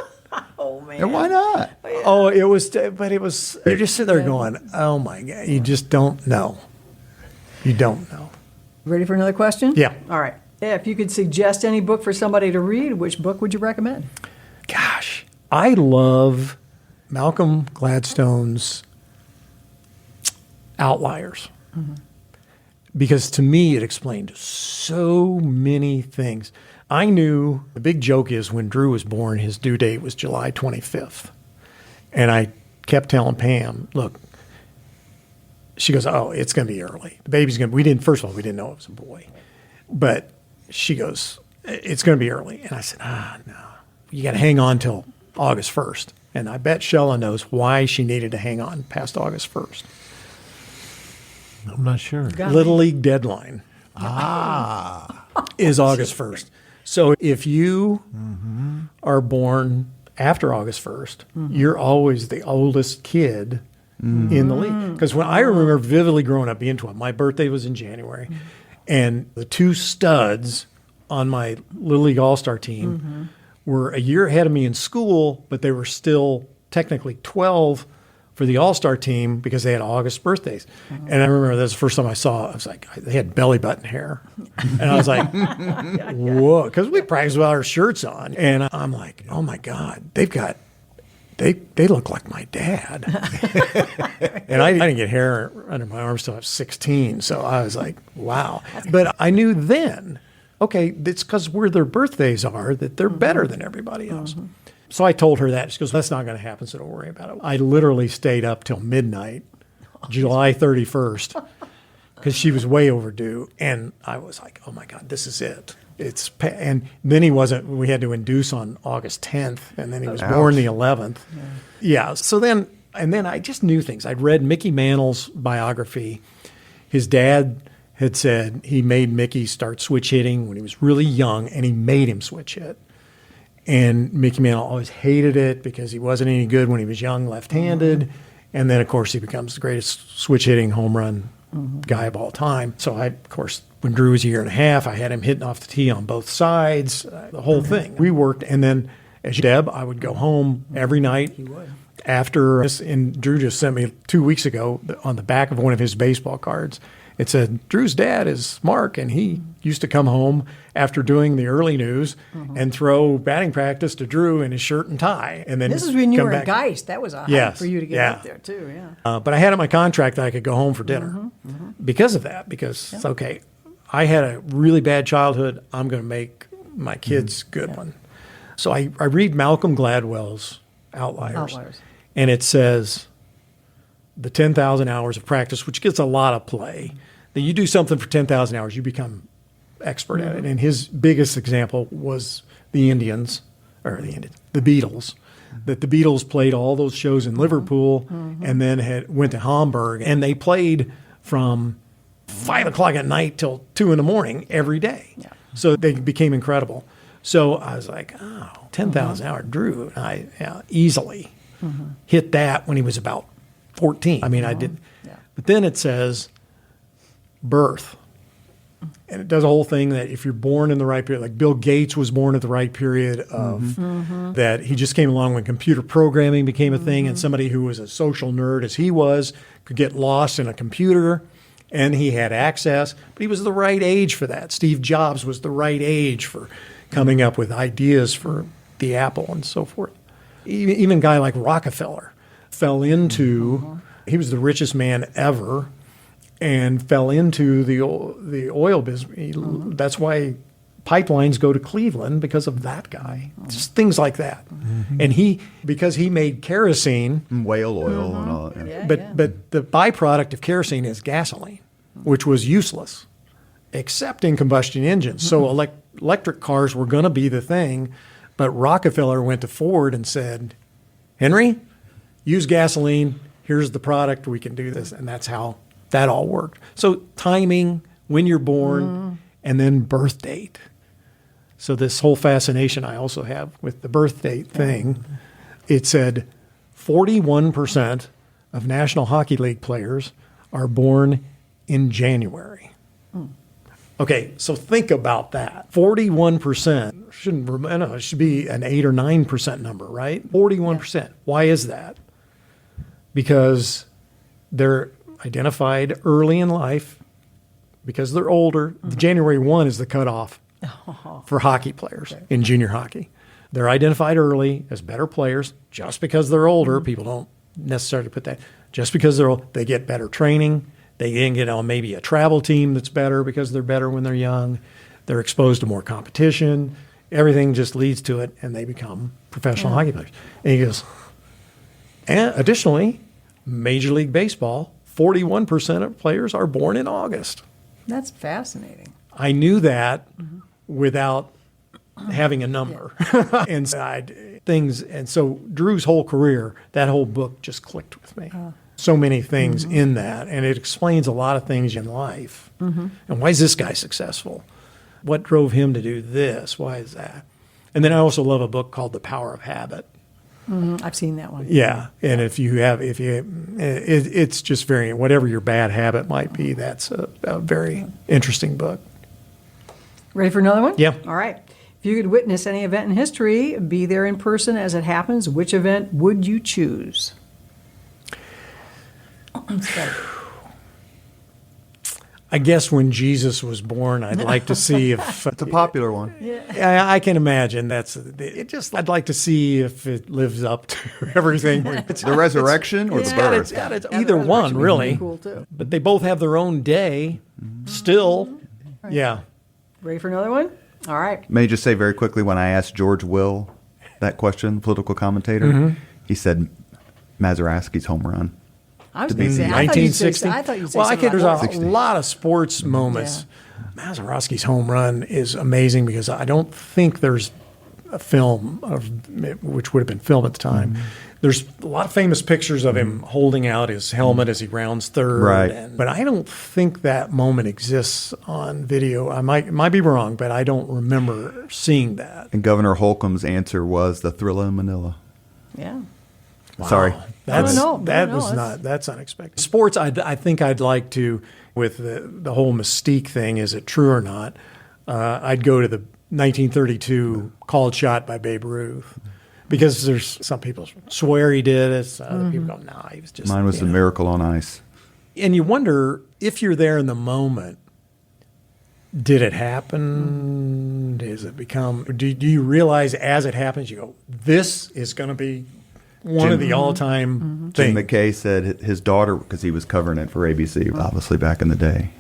oh, man. And why not? Oh, it was, you're just sitting there going, oh, my God. You just don't know. You don't know. Ready for another question? Yeah. All right. If you could suggest any book for somebody to read, which book would you recommend? Gosh, I love Malcolm Gladstone's Outliers. Mm-hmm. Because to me, it explained so many things. I knew the big joke is when Drew was born, his due date was July 25th. And I kept telling Pam, look, she goes, oh, it's going to be early. The baby's going to, we didn't know it was a boy. But she goes, it's going to be early. And I said, no, you got to hang on till August 1st. And I bet Shella knows why she needed to hang on past August 1st. I'm not sure. Little League deadline is August 1st. So if you are born after August 1st, you're always the oldest kid in the league. Because when I remember vividly growing up being 12, my birthday was in January, and the two studs on my Little League All-Star team were a year ahead of me in school, but they were still technically 12 for the All-Star team because they had August birthdays. And I remember that was the first time I saw it. I was like, they had belly button hair. And I was like, whoa, because we practiced with our shirts on. And I'm like, oh my God, they look like my dad. And I didn't get hair under my arms till I was 16. So I was like, wow. But I knew then, okay, it's because where their birthdays are that they're better than everybody else. So I told her that. She goes, that's not going to happen, so don't worry about it. I literally stayed up till midnight, July 31st, because she was way overdue. And I was like, oh, my God, this is it. And then we had to induce on August 10th, and then he was born the 11th. Yeah. So then I just knew things. I'd read Mickey Mantle's biography. His dad had said he made Mickey start switch hitting when he was really young, and he made him switch hit. And Mickey Mantle always hated it because he wasn't any good when he was young, left-handed. And then, of course, he becomes the greatest switch-hitting home run guy of all time. So, of course, when Drew was a year and a half, I had him hitting off the tee on both sides, the whole thing. We worked. And then, as Deb, I would go home every night after, and Drew just sent me 2 weeks ago on the back of one of his baseball cards, it said, Drew's dad is Mark, and he used to come home after doing the early news and throw batting practice to Drew in his shirt and tie. And then This is when you come were back. at Geist. That was a hike Yes, for you to get yeah. up there, too, yeah. But I had in my contract that I could go home for dinner because of that, because, okay, I had a really bad childhood. I'm going to make my kids good one. So I read Malcolm Gladwell's Outliers. And it says the 10,000 hours of practice, which gets a lot of play. That you do something for 10,000 hours, you become expert at it. And his biggest example was the Beatles. That the Beatles played all those shows in Liverpool and then went to Hamburg, and they played from 5 o'clock at night till 2 in the morning every day. Yeah. So they became incredible. So I was like, 10,000 hours. Drew and I easily hit that when he was about 14. I mean, I did. Yeah. But then it says birth. And it does a whole thing that if you're born in the right period, like Bill Gates was born at the right period of that he just came along when computer programming became a thing, and somebody who was a social nerd as he was could get lost in a computer, and he had access, but he was the right age for that. Steve Jobs was the right age for coming up with ideas for the Apple and so forth. Even a guy like Rockefeller fell into, he was the richest man ever, and fell into the oil business. That's why pipelines go to Cleveland, because of that guy. Just things like that. And because he made kerosene. Whale oil and all that. Yeah, But the byproduct of kerosene is gasoline, which was useless, except in combustion engines. So electric cars were going to be the thing, but Rockefeller went to Ford and said, Henry, use gasoline. Here's the product. We can do this. And that's how that all worked. So timing, when you're born, and then birth date. So this whole fascination I also have with the birth date thing, it said 41% of National Hockey League players are born in January. Okay, so think about that. 41% it should be an 8 or 9% number, right? 41%. Yeah. Why is that? Because they're identified early in life, because they're older. January 1 is the cutoff for hockey players in junior hockey. They're identified early as better players just because they're older. People don't necessarily put that. Just because they're old, they get better training. They can get on maybe a travel team that's better because they're better when they're young. They're exposed to more competition. Everything just leads to it, and they become professional hockey players. And he goes, and additionally, Major League Baseball, 41% of players are born in August. That's fascinating. I knew that without having a number. And so Drew's whole career, that whole book just clicked with me. So many things in that, and it explains a lot of things in life. And why is this guy successful? What drove him to do this? Why is that? And then I also love a book called The Power of Habit. I've seen that one. Yeah, and it's just very, whatever your bad habit might be, that's a very interesting book. Ready for another one? Yeah. All right. If you could witness any event in history, be there in person as it happens, which event would you choose? I guess when Jesus was born, I'd like to see if It's a popular one. I can imagine I'd like to see if it lives up to everything. The resurrection or the birth? It's either one, really. Cool too. But they both have their own day still. Right. Yeah. Ready for another one? All right. May I just say very quickly, when I asked George Will that question, political commentator, he said Mazeroski's home run. I was going to say, 1960. I thought you'd say There's a 60. lot of sports moments. Yeah. Mazeroski's home run is amazing because I don't think there's a film which would have been film at the time. There's a lot of famous pictures of him holding out his helmet as he rounds third. Right. But I don't think that moment exists on video. I might be wrong, but I don't remember seeing that. And Governor Holcomb's answer was the Thrilla in Manila. Yeah. Wow. Sorry. That's unexpected. Sports, I think I'd like to, with the whole mystique thing, is it true or not? I'd go to the 1932 called shot by Babe Ruth, Because there's some people swear he did it. Other people go, nah, he was just. Mine was the Miracle on Ice. And you wonder if you're there in the moment, did it happen? Does it become, do you realize as it happens, you go, this is going to be one of the all-time things. Jim McKay said his daughter, because he was covering it for ABC, obviously back in the day,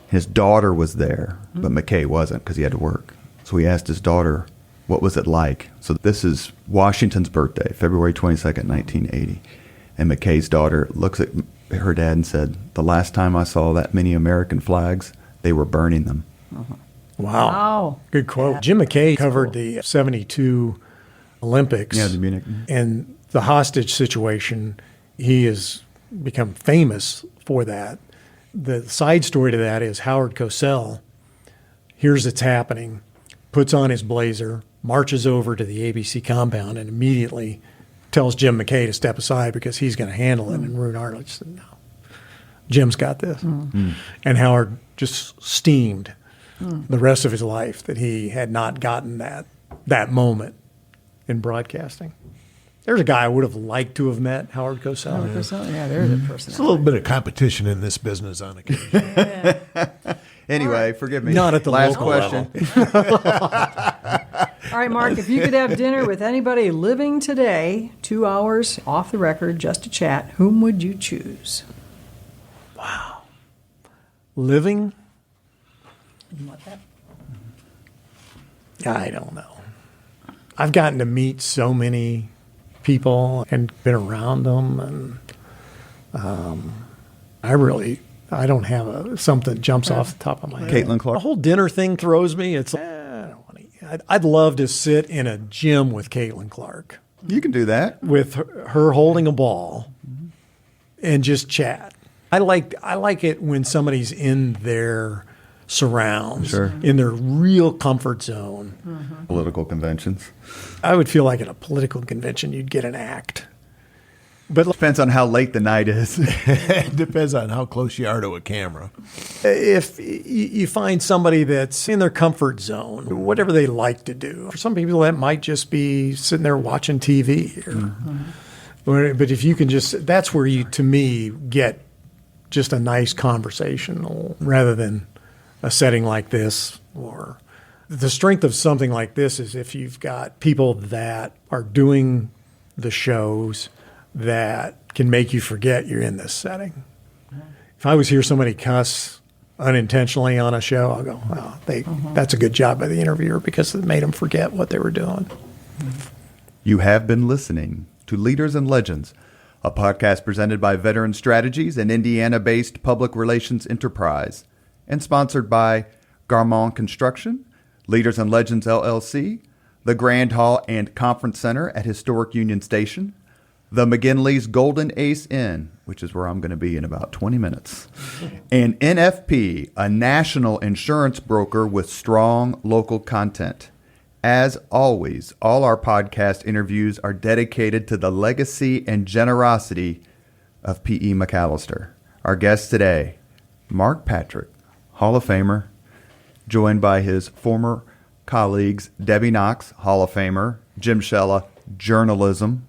his daughter was there, but McKay wasn't because he had to work. So he asked his daughter, what was it like? So this is Washington's birthday, February 22nd, 1980. And McKay's daughter looks at her dad and said, the last time I saw that many American flags, they were burning them. Wow. Good quote. Jim McKay covered the 72 Olympics. Yeah, the Munich. And the hostage situation, he has become famous for that. The side story to that is Howard Cosell hears it's happening, puts on his blazer, marches over to the ABC compound, and immediately tells Jim McKay to step aside because he's going to handle it. And Roone Arledge said, no, Jim's got this. And Howard just steamed the rest of his life that he had not gotten that moment in broadcasting. There's a guy I would have liked to have met, Howard Cosell. Howard Cosell, yeah, there's a person. There's a little bit of competition in this business on occasion. Anyway, forgive me. Not at the last local question. All right, Mark, if you could have dinner with anybody living today, 2 hours off the record, just to chat, whom would you choose? Wow. Living? I don't know. I've gotten to meet so many people and been around them, and I don't have something that jumps off the top of my head. Caitlin Clark. The whole dinner thing throws me. It's like, I don't want to. I'd love to sit in a gym with Caitlin Clark, You can do that. with her holding a ball, and just chat. I like it when somebody's in their surrounds, Sure. in their real comfort zone. Political conventions. I would feel like at a political convention, you'd get an act. But Depends on how late the night is. It depends on how close you are to a camera. if you find somebody that's in their comfort zone, whatever they like to do, for some people that might just be sitting there watching TV. But if you can that's where you, to me, get just a nice conversational rather than a setting like this. Or the strength of something like this is if you've got people that are doing the shows that can make you forget you're in this setting. If I was hear somebody cuss unintentionally on a show, I'll go, wow, that's a good job by the interviewer because it made them forget what they were doing. You have been listening to Leaders and Legends, a podcast presented by Veteran Strategies, an Indiana-based public relations enterprise, and sponsored by Garmon Construction, Leaders and Legends LLC, the Grand Hall and Conference Center at Historic Union Station, the McGinley's Golden Ace Inn, which is where I'm going to be in about 20 minutes, and NFP, a national insurance broker with strong local content. As always, all our podcast interviews are dedicated to the legacy and generosity of P.E. McAllister. Our guest today, Mark Patrick, Hall of Famer, joined by his former colleagues, Debbie Knox, Hall of Famer, Jim Shella, Journalism,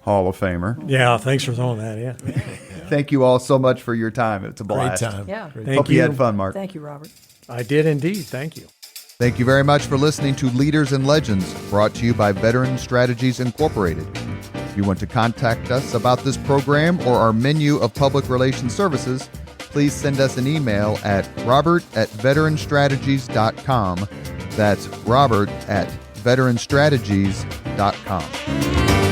Hall of Famer. Yeah, thanks for throwing that in. Thank you all so much for your time. It's a blast. Great time. Yeah. Great. Thank Hope you you. had fun, Mark. Thank you, Robert. I did indeed. Thank you. Thank you very much for listening to Leaders and Legends, brought to you by Veteran Strategies Incorporated. If you want to contact us about this program or our menu of public relations services, please send us an email at robert@veteranstrategies.com. That's robert@veteranstrategies.com.